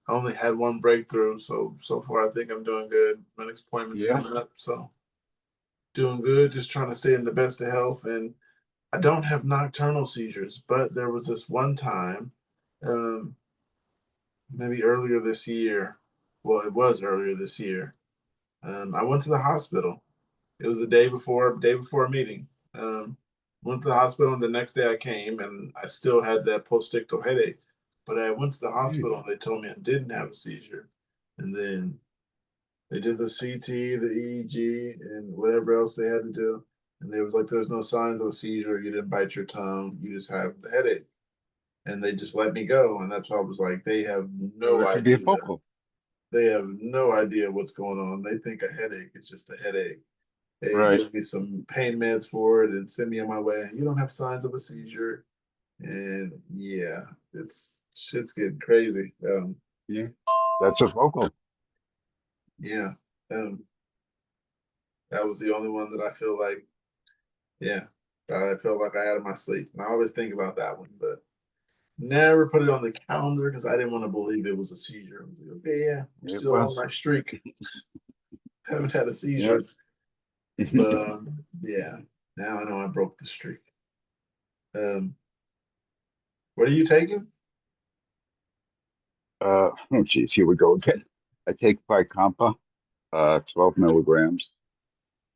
only had one breakthrough. So far, I think I'm doing good. My next appointment's Yeah. coming up, so doing good. Just trying to stay in the best of health, and I don't have nocturnal seizures. But there was this one time, um, maybe earlier this year. Well, it was earlier this year. I went to the hospital. It was the day before a meeting. Went to the hospital, and the next day I came, and I still had that postictal headache. But I went to the hospital, and they told me I didn't have a seizure. And then they did the CT, the EEG, and whatever else they had to do. And they was like, "There's no signs of a seizure. You didn't bite your tongue. You just have the headache." And they just let me go. And that's why I was like, they have no It could be a idea. focal. They have no idea what's going on. They think a headache is just a headache. They Right. give me some pain meds for it and send me on my way. You don't have signs of a seizure. And yeah, it's shit's getting crazy. Yeah. That's a focal. Yeah. Um, that was the only one that I feel like, yeah, I felt like I had in my sleep. And I always think about that one, but never put it on the calendar because I didn't want to believe it was a seizure. I was like, okay, yeah, I'm It still on was. my streak. Haven't had a Yep. seizure. But yeah, now I know I broke the streak. What are you taking? Oh geez, here we go again. I take Vicompa, 12 milligrams,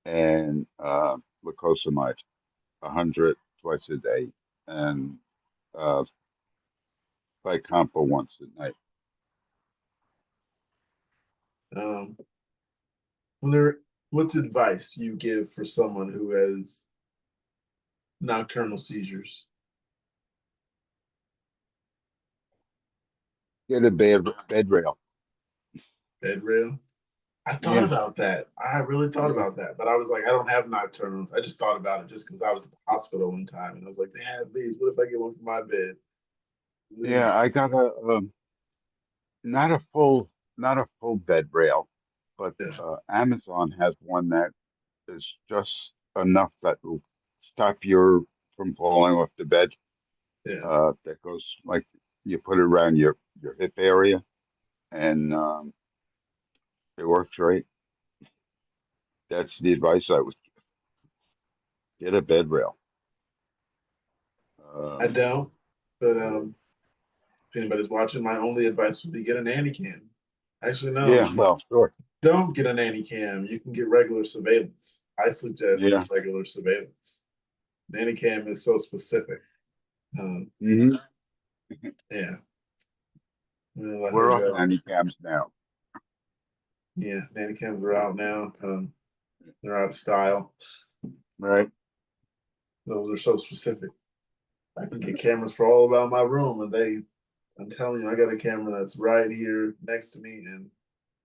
and glucosamide, 100 twice a day, and uh, Vicompa once a night. Um, what's advice you give for someone who has nocturnal seizures? Get a bed rail. Bed rail? I thought Yeah, about that. I really thought yeah, about that, but I was like, I don't have nocturnals. I just thought about it just because I was at the hospital one time, and I was like, they have these. What if I get one for my bed? yeah. I got a not a full, not a full bed rail, but Yeah, Amazon has one that is just enough that will stop you from falling off the bed. yeah. That goes like you put it around your hip area, and it works great. That's the advice I would get a bed rail. I Um, don't, but if anybody's watching, my only advice would be get a nanny cam. Actually, no, yeah, well, sure. don't get a nanny cam. You can get regular surveillance. I suggest Yeah. regular surveillance. Nanny cam is so specific. Um, Hmm. yeah. I'm gonna let her We're off go. nanny cams now. Yeah, nanny cams are out now. They're out of style. Right. Those are so specific. I can get cameras for all about my room, and I'm telling you, I got a camera that's right here next to me, and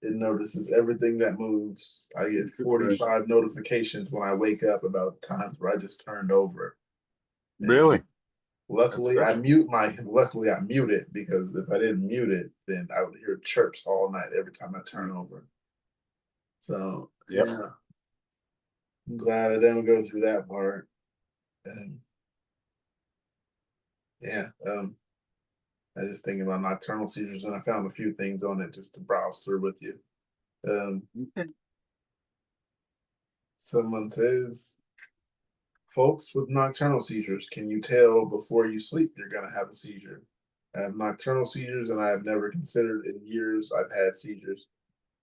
it notices everything that moves. I get 45 notifications when I wake up about times where I just turned over. And Really? That's luckily, good. luckily I mute it because if I didn't mute it, then I would hear chirps all night every time I turn over. So Yep. yeah, I'm glad I didn't go through that part. And yeah, I just thinking about nocturnal seizures, and I found a few things on it just to browse through with you. Um, Okay. someone says, folks with nocturnal seizures, can you tell before you sleep you're going to have a seizure? I have nocturnal seizures, and I have never considered in years I've had seizures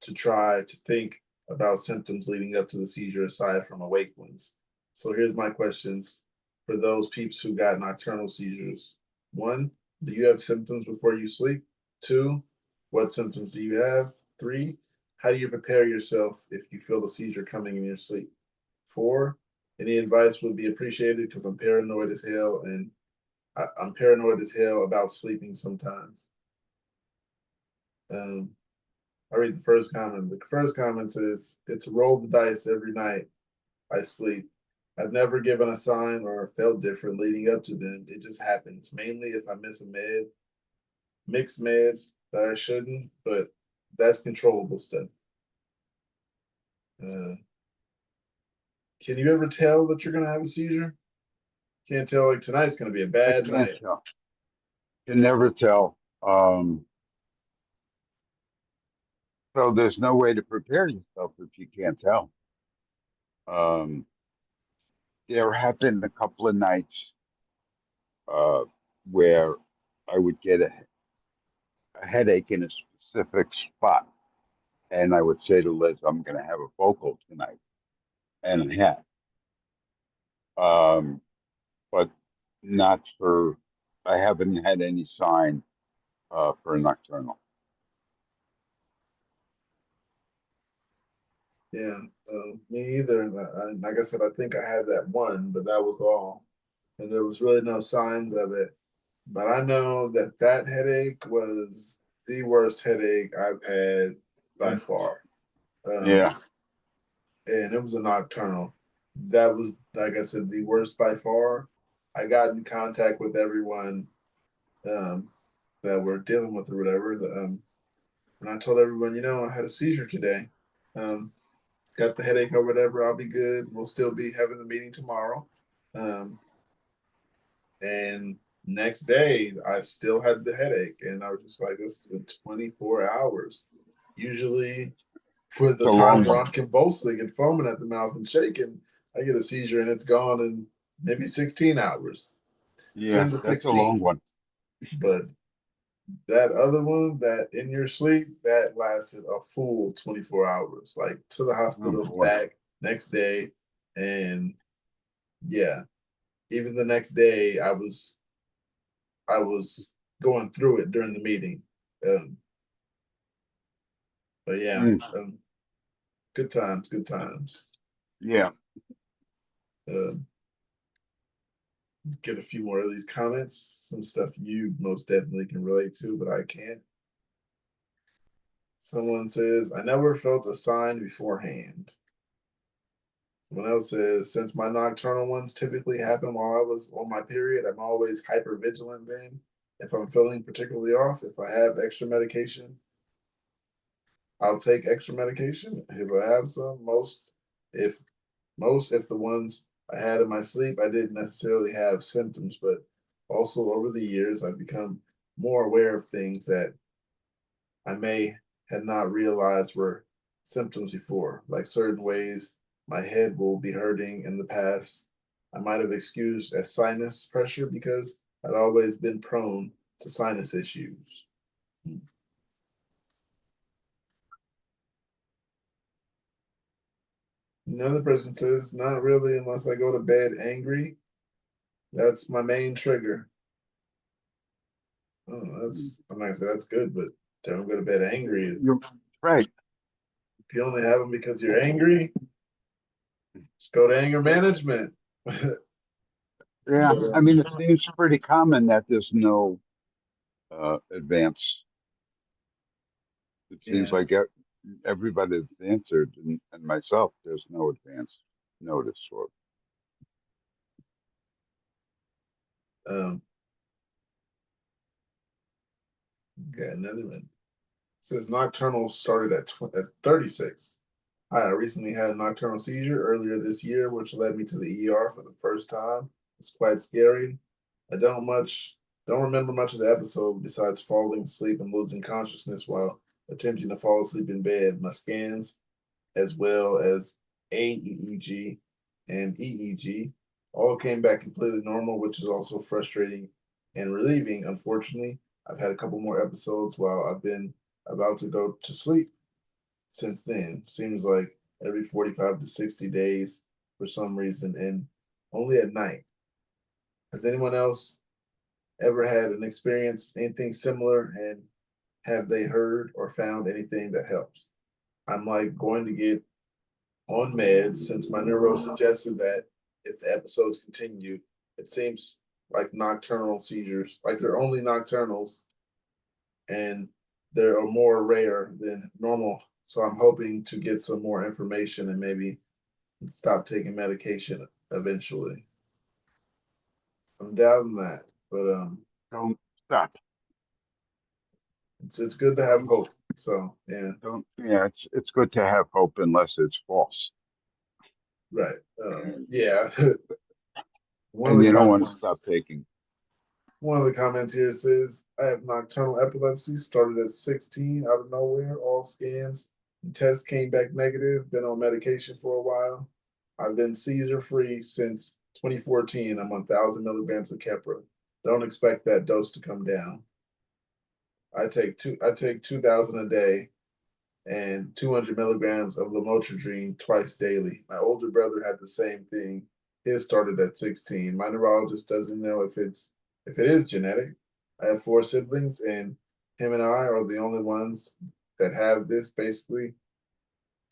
to try to think about symptoms leading up to the seizure aside from awake ones. So here's my questions for those peeps who got nocturnal seizures. One, do you have symptoms before you sleep? Two, what symptoms do you have? Three, how do you prepare yourself if you feel the seizure coming in your sleep? Four, any advice would be appreciated because I'm paranoid as hell and I'm paranoid as hell about sleeping sometimes. Um, I read the first comment. The first comment says, it's a roll the dice every night I sleep. I've never given a sign or felt different leading up to them. It just happens. Mainly if I miss a mixed meds that I shouldn't, but that's controllable stuff. Can you ever tell that you're gonna have a seizure? Can't tell, like tonight's gonna be a I bad can't night. tell. Can never tell. So there's no way to prepare yourself if you can't tell. Um, there have been a couple of nights uh, where I would get a headache in a specific spot, and I would say to Liz, "I'm going to have a focal tonight," and I had. But not for. I haven't had any sign for a nocturnal. Yeah, me either. Like I said, I think I had that one, but that was all, and there was really no signs of it. But I know that that headache was the worst headache I've had by far. Yeah. And it was a nocturnal. That was, like I said, the worst by far. I got in contact with everyone um, that were dealing with or whatever. And I told everyone, I had a seizure today. Um, got the headache or whatever. I'll be good. We'll still be having the meeting tomorrow. And next day, I still had the headache, and I was just like, "This has been 24 hours." Usually, for It's the a long times where one. I'm convulsing and foaming at the mouth and shaking, I get a seizure and it's gone in maybe 16 hours, Yeah, 10 to that's a long 16. one. But that other one, that in your sleep, that lasted a full 24 hours, like to the Oh hospital, boy. back next day. And yeah, even the next day, I was going through it during the meeting. Um, but yeah, Mm, good times, good times. yeah. Um, get a few more of these comments. Some stuff you most definitely can relate to, but I can't. Someone says, I never felt a sign beforehand. Someone else says, since my nocturnal ones typically happen while I was on my period, I'm always hyper vigilant then. If I'm feeling particularly off, if I have extra medication, I'll take extra medication. If I have some, if the ones I had in my sleep, I didn't necessarily have symptoms, but also over the years, I've become more aware of things that I may had not realized were symptoms before, like certain ways my head will be hurting in the past. I might have excused as sinus pressure because I'd always been prone to sinus issues. Another person says, not really, unless I go to bed angry. That's my main trigger. Oh, I'm not gonna say that's good, but don't go to bed angry. You're right. If you only have them because you're angry, just go to anger management. Yeah. I mean, it seems pretty common that there's no advance. It seems Yeah. like everybody's answered, and myself, there's no advance notice or. Um, got another one. It says nocturnal started at 36. Hi, I recently had a nocturnal seizure earlier this year, which led me to the ER for the first time. It's quite scary. I don't remember much of the episode besides falling asleep and losing consciousness while attempting to fall asleep in bed. My scans, as well as AEEG and EEG, all came back completely normal, which is also frustrating and relieving. Unfortunately, I've had a couple more episodes while I've been about to go to sleep since then. Seems like every 45 to 60 days for some reason, and only at night. Has anyone else ever had an experience, anything similar, and have they heard or found anything that helps? I'm like going to get on meds since my neuro suggested that if the episodes continue, it seems like nocturnal seizures, like they're only nocturnals and they are more rare than normal. So I'm hoping to get some more information and maybe stop taking medication eventually. I'm doubting that, but Don't stop. it's good to have hope. So yeah, Don't, yeah, it's good to have hope unless it's false. right. Yeah. One of And the you don't want to comments. stop taking. One of the comments here says, I have nocturnal epilepsy, started at 16 out of nowhere, all scans and tests came back negative, been on medication for a while. I've been seizure free since 2014. I'm on 1,000 milligrams of Keppra. Don't expect that dose to come down. I take 2,000 a day and 200 milligrams of lamotrigine twice daily. My older brother had the same thing. His started at 16. My neurologist doesn't know if it is genetic. I have 4 siblings, and him and I are the only ones that have this. Basically,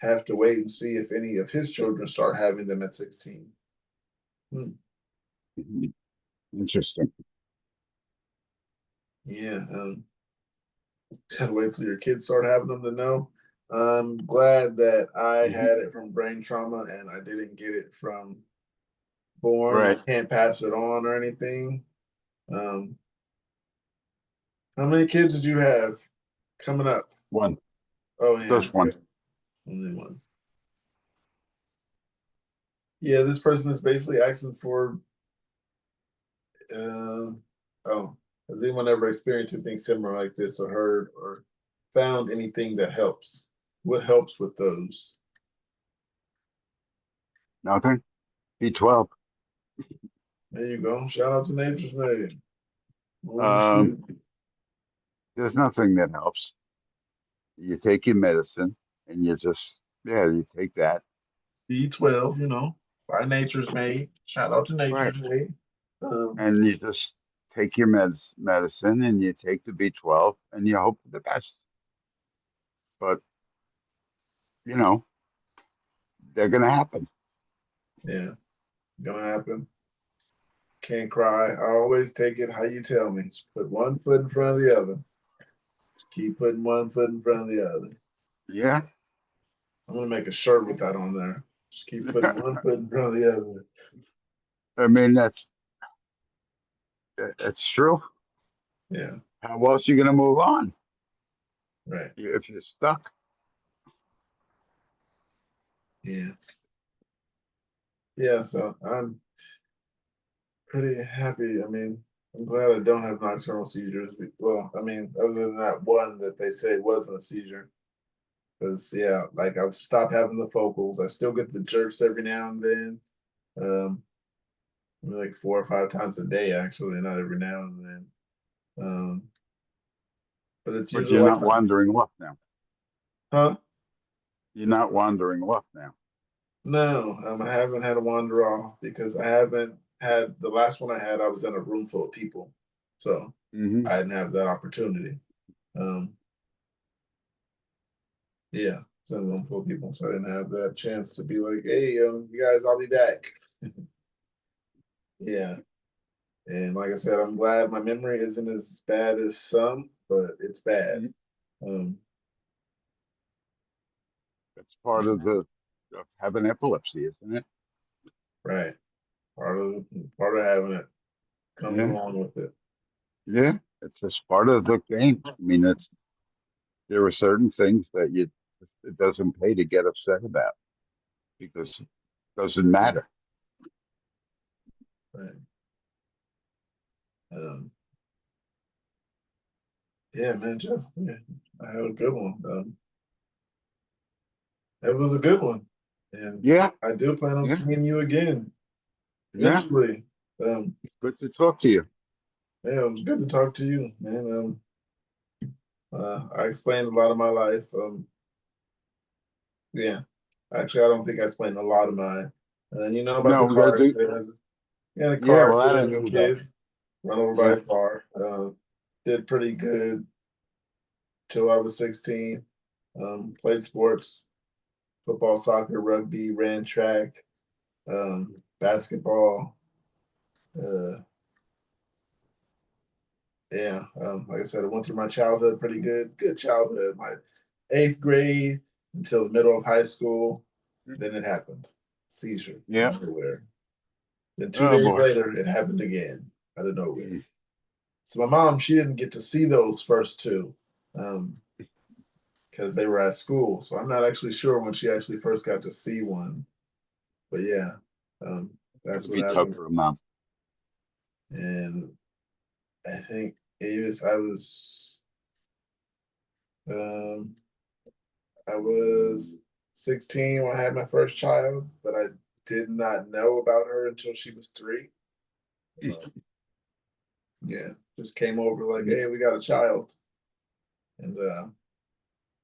have to wait and see if any of his children start having them at 16. Interesting. Yeah, gotta wait till your kids start having them to know. I'm glad that I had it from brain trauma and I didn't get it from born. Right. I can't pass it on or anything. How many kids did you have coming up? One. Oh yeah, Just one. okay. Only one. Yeah, this person is basically asking for. Has anyone ever experienced anything similar like this, or heard, or found anything that helps? What helps with those? Nothing. B12. There you go. Shout out to Nature's Made. There's nothing that helps. You take your medicine and you just, you take that. B12, by Nature's Made. Shout out to Nature's Made. And you just take your medicine and you take the B12 and you hope for the best. But, they're going to happen. Yeah, gonna happen. Can't cry. I always take it how you tell me. Just put one foot in front of the other. Just keep putting one foot in front of the other. Yeah. I'm gonna make a shirt with that on there. Just keep putting one foot in front of the other. I mean, that's true. Yeah, How else are you going to move on right. if you're stuck? Yeah. Yeah, so I'm pretty happy. I mean, I'm glad I don't have nocturnal seizures. Well, I mean, other than that one that they say wasn't a seizure. Because, yeah, like I've stopped having the focals. I still get the jerks every now and then. Like 4 or 5 times a day, actually, not every now and then. But it's But usually you're like, not wandering left now. huh? You're not wandering left now. No, I haven't had a wander off because I haven't had the last one I had. I was in a room full of people, so I didn't have that opportunity. Yeah, it's in a room full of people, so I didn't have that chance to be like, "Hey, you guys, I'll be back." Yeah, and like I said, I'm glad my memory isn't as bad as some, but it's bad. That's part of having epilepsy, isn't it? Right. Part of having it comes Yeah. along with it. Yeah, it's just part of the game. I mean, there are certain things that it doesn't pay to get upset about because it doesn't matter. Right. Yeah, man, Jeff. Yeah, I had a good one. It was a good one, and Yeah, I do plan on Yeah. seeing you again yeah. eventually. Good to talk to you. Yeah, it was good to talk to you, man. I explained a lot of my life. Yeah, actually, I don't think I explained a lot of mine. About No, the we car gotta do. accident. Yeah, the Yeah, car well, I accident didn't as a know that. kid, run over by Yeah. a car. Did pretty good till I was 16. Played sports, football, soccer, rugby, ran track, basketball. Yeah, like I said, I went through my childhood pretty good childhood. My 8th grade until the middle of high school. Then it happened. Seizure. Yeah. Everywhere. Then 2 Oh, days boy. later, it happened again out of nowhere. So my mom, she didn't get to see those first two because they were at school. So I'm not actually sure when she actually first got to see one. But yeah, that's It'd what be tough happened. for a mom. And I think I was 16 when I had my first child, but I did not know about her until she was 3. Yeah, just came over like, hey, we got a child. And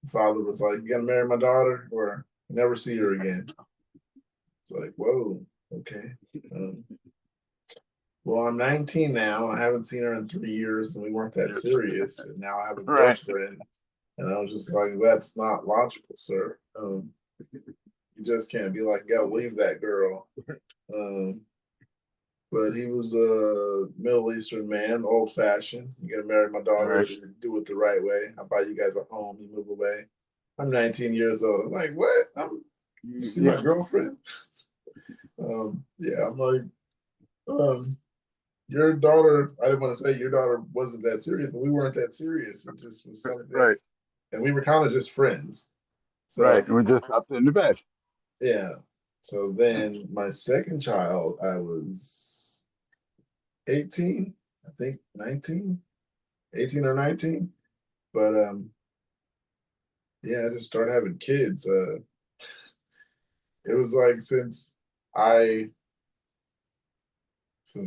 father was like, you gonna marry my daughter or never see her again? It's like, whoa, okay. Well, I'm 19 now. I haven't seen her in 3 years, and we weren't that serious. And now I have a Right. girlfriend, and I was just like, that's not logical, sir. You just can't be like, you gotta leave that girl. But he was a Middle Eastern man, old fashioned. You gotta marry my daughter, Right. do it the right way. I buy you guys a home, you move away. I'm 19 years old. I'm like, what? You see my girlfriend? Yeah, I'm like, your daughter, I didn't want to say your daughter wasn't that serious, but we weren't that serious. It just was something. Right. And we were kind of just friends. So, Right. We're just up in the bed. yeah. So then my second child, I was 18, I think 19, 18 or 19. But yeah, I just started having kids. It was like since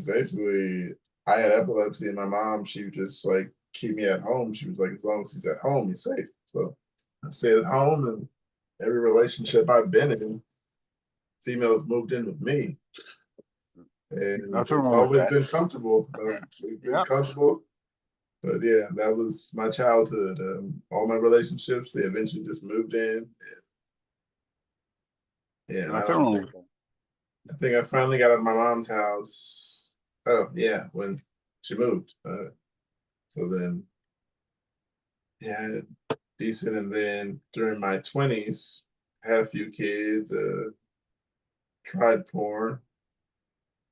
basically I had epilepsy and my mom, she would just like keep me at home. She was like, as long as he's at home, he's safe. So I stayed at home, and every relationship I've been in, females moved in with me. And Nothing it's wrong with always that. been comfortable. We've been Yeah. comfortable. But yeah, that was my childhood. All my relationships, they eventually just moved in. Yeah, and Nothing wrong with that. I think I finally got out of my mom's house. Oh yeah, when she moved. So then, yeah, decent. And then during my 20s, had a few kids. Tried porn.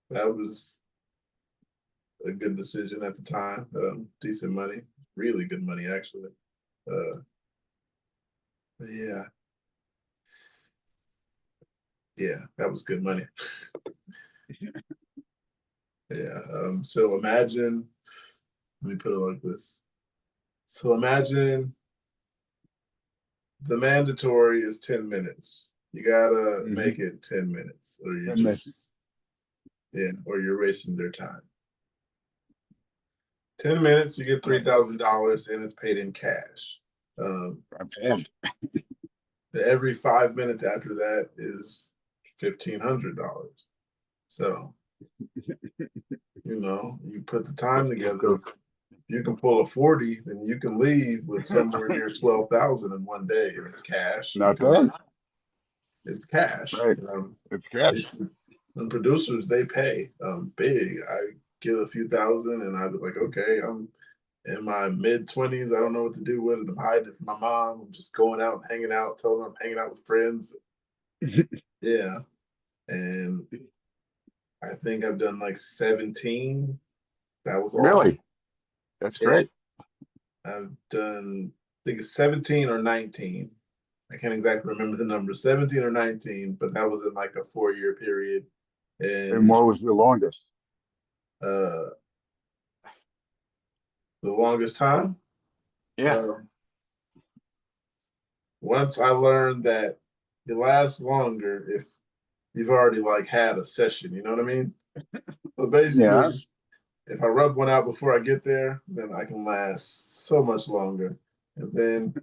That was a good decision at the time. Decent money, really good money actually. But yeah, that was good money. Yeah. So imagine. Let me put it like this. So imagine the mandatory is 10 minutes. You gotta make it 10 minutes, or you're 10 minutes. just or you're wasting their time. 10 minutes, you get $3,000, and it's paid in cash. And Every 5 minutes after that is $1,500. So, you put the time together. If you can pull a 40, then you can leave with somewhere near 12,000 in one day, and it's cash. not bad. It's cash. Right. It's cash. And producers, they pay big. I get a few thousand, and I'd be like, okay, I'm in my mid-20s. I don't know what to do with it. I'm hiding it from my mom. I'm just going out and hanging out, telling them I'm hanging out with friends. Yeah. And I think I've done like 17. That was all. Really? That's great. I've done, I think it's 17 or 19. I can't exactly remember the number, 17 or 19, but that was in like a 4-year period. And what was the longest? The longest time? Yeah. Once I learned that it lasts longer if you've already like had a session, you know what I mean? So basically, if I rub one out before I get there, then I can last so much longer. And then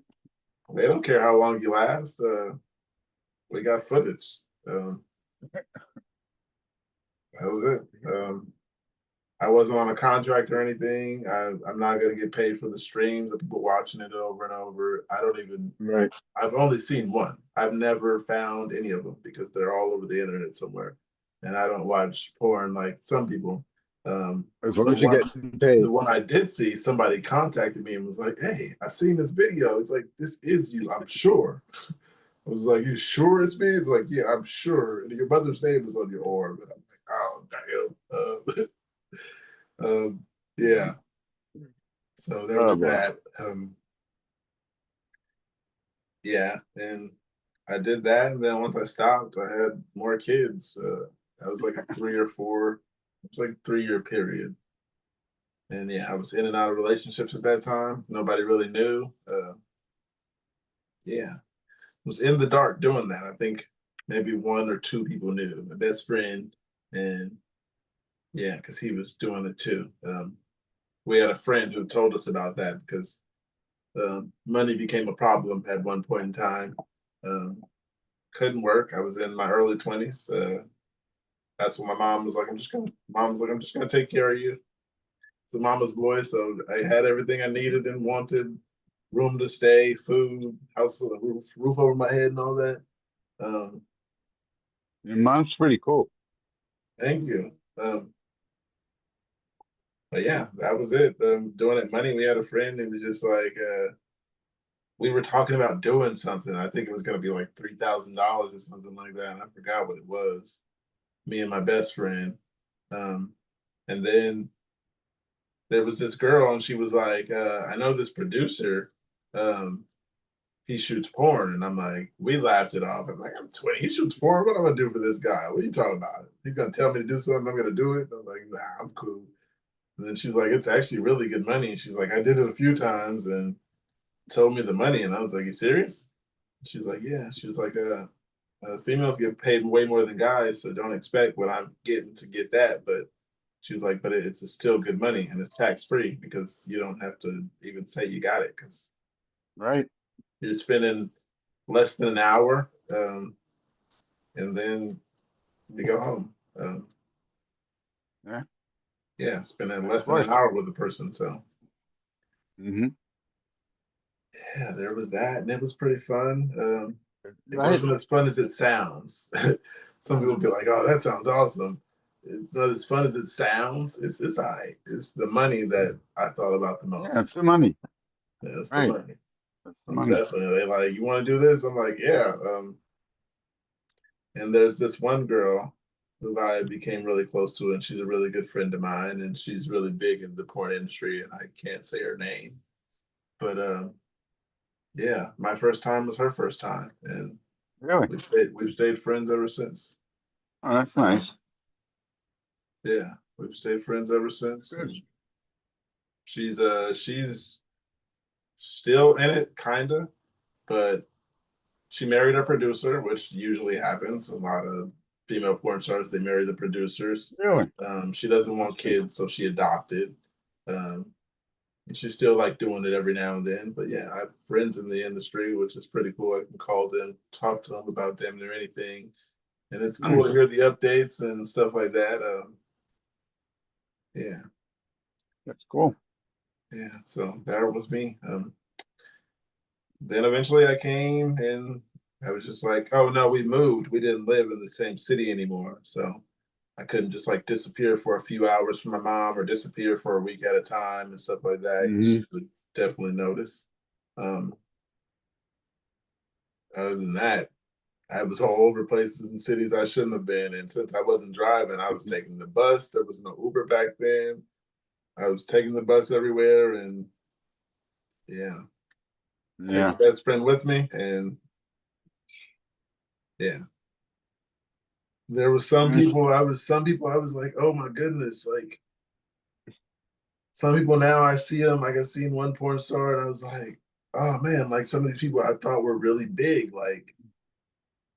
they don't care how long you last. We got footage. That was it. I wasn't on a contract or anything. I'm not going to get paid for the streams of people watching it over and over. I don't even. Right. I've only seen one. I've never found any of them because they're all over the internet somewhere. And I don't watch porn like some people. As long as you get paid. The one I did see, somebody contacted me and was like, "Hey, I seen this video. It's like, this is you, I'm sure." I was like, "You sure it's me?" It's like, "Yeah, I'm sure." And your mother's name is on your arm, and I'm like, "Oh damn." Yeah. So there Oh, was boy. that. Yeah, and I did that, and then once I stopped, I had more kids. That was like a 3 or 4. It was like a 3-year period, and yeah, I was in and out of relationships at that time. Nobody really knew. Yeah, was in the dark doing that. I think maybe 1 or 2 people knew. My best friend, and yeah, because he was doing it too. We had a friend who told us about that because money became a problem at one point in time. Um, couldn't work. I was in my early 20s. That's when my mom was like, I'm just gonna take care of you. It's a mama's boy, so I had everything I needed and wanted, room to stay, food, house with a roof over my head, and all that. Um, Your mom's pretty cool. thank you. But yeah, that was it. Doing it money. We had a friend, and we just like we were talking about doing something. I think it was gonna be like $3,000 or something like that. And I forgot what it was. Me and my best friend. Um, and then there was this girl, and she was like, I know this producer. Um, he shoots porn. And I'm like, we laughed it off. I'm like, I'm 20. He shoots porn. What am I gonna do for this guy? What are you talking about? He's gonna tell me to do something. I'm gonna do it. I'm like, nah, I'm cool. And then she's like, it's actually really good money. And she's like, I did it a few times and told me the money. And I was like, you serious? She's like, yeah. She was like, females get paid way more than guys, so don't expect what I'm getting to get that. But she was like, but it's still good money and it's tax free because you don't have to even say you got it because Right? you're spending less than an hour, and then you go home. Yeah. Yeah, spending That's less than an right. hour with the person. So Mm-hmm. yeah, there was that, and it was pretty fun. It Right. wasn't as fun as it sounds. Some people be like, "Oh, that sounds awesome." It's not as fun as it sounds. It's alright. It's the money that I thought about the Yeah, most. it's the money. Yeah, it's the Right. money. That's the I'm money. definitely they like, you want to do this? I'm like, yeah. And there's this one girl who I became really close to, and she's a really good friend of mine, and she's really big in the porn industry, and I can't say her name, but yeah, my first time was her first time, and Really? we've stayed friends ever since. Oh, that's nice. Yeah, we've stayed friends ever since. Good. And she's still in it, kinda, but she married a producer, which usually happens. A lot of female porn stars they marry the producers. Really? She doesn't want Interesting. kids, so she adopted. Um, and she's still like doing it every now and then. But yeah, I have friends in the industry, which is pretty cool. I can call them, talk to them about damn near anything, and it's cool to Nice. hear the updates and stuff like that. Yeah, That's cool. yeah. So that was me. Then eventually I came and I was just like, oh no, we moved. We didn't live in the same city anymore. So I couldn't just like disappear for a few hours from my mom or disappear for a week at a time and stuff like that. Mm-hmm. She would definitely notice. Um, other than that, I was all over places and cities I shouldn't have been. And since I wasn't driving, I was taking the bus. There was no Uber back then. I was taking the bus everywhere and yeah, take Yeah. my best friend with me. And yeah, there was some Nice. people I was like, oh my goodness, like some people now I see them, like I seen one porn star and I was like, oh man, like some of these people I thought were really big, like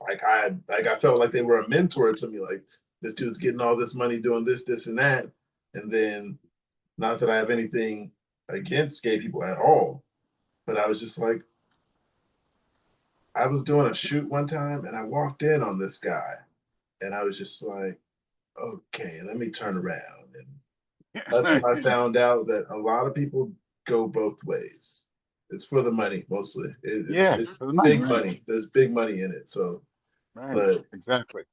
I felt like they were a mentor to me, like this dude's getting all this money doing this, and that. And then not that I have anything against gay people at all, but I was just like, I was doing a shoot one time and I walked in on this guy and I was just like, okay, let me turn around. And that's when I found out that a lot of people go both ways. It's for the money mostly. Yeah, It's for the money, big right. money. There's big money in it. So, Right. but Exactly.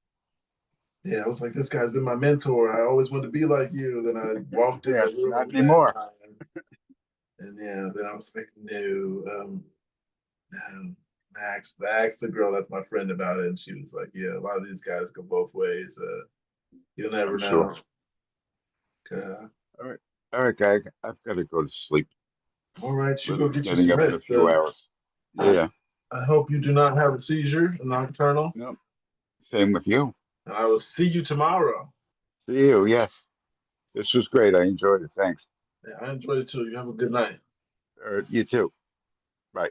yeah, I was like, this guy's been my mentor. I always wanted to be like you. Then I walked in Yeah, the not room anymore. that time, and yeah, then I was like, no, no, I asked the girl that's my friend about it, and she was like, "Yeah, a lot of these guys go both ways. You'll never I'm know." sure. All right, guy, I've got to go to sleep. All right, you go We're get you getting some up in a rest. few hours. Yeah, I hope you do not have a seizure, a nocturnal, no, same with you. and I will see you tomorrow. See you, yes. This was great. I enjoyed it. Thanks. Yeah, I enjoyed it too. You have a good night. You too. Bye.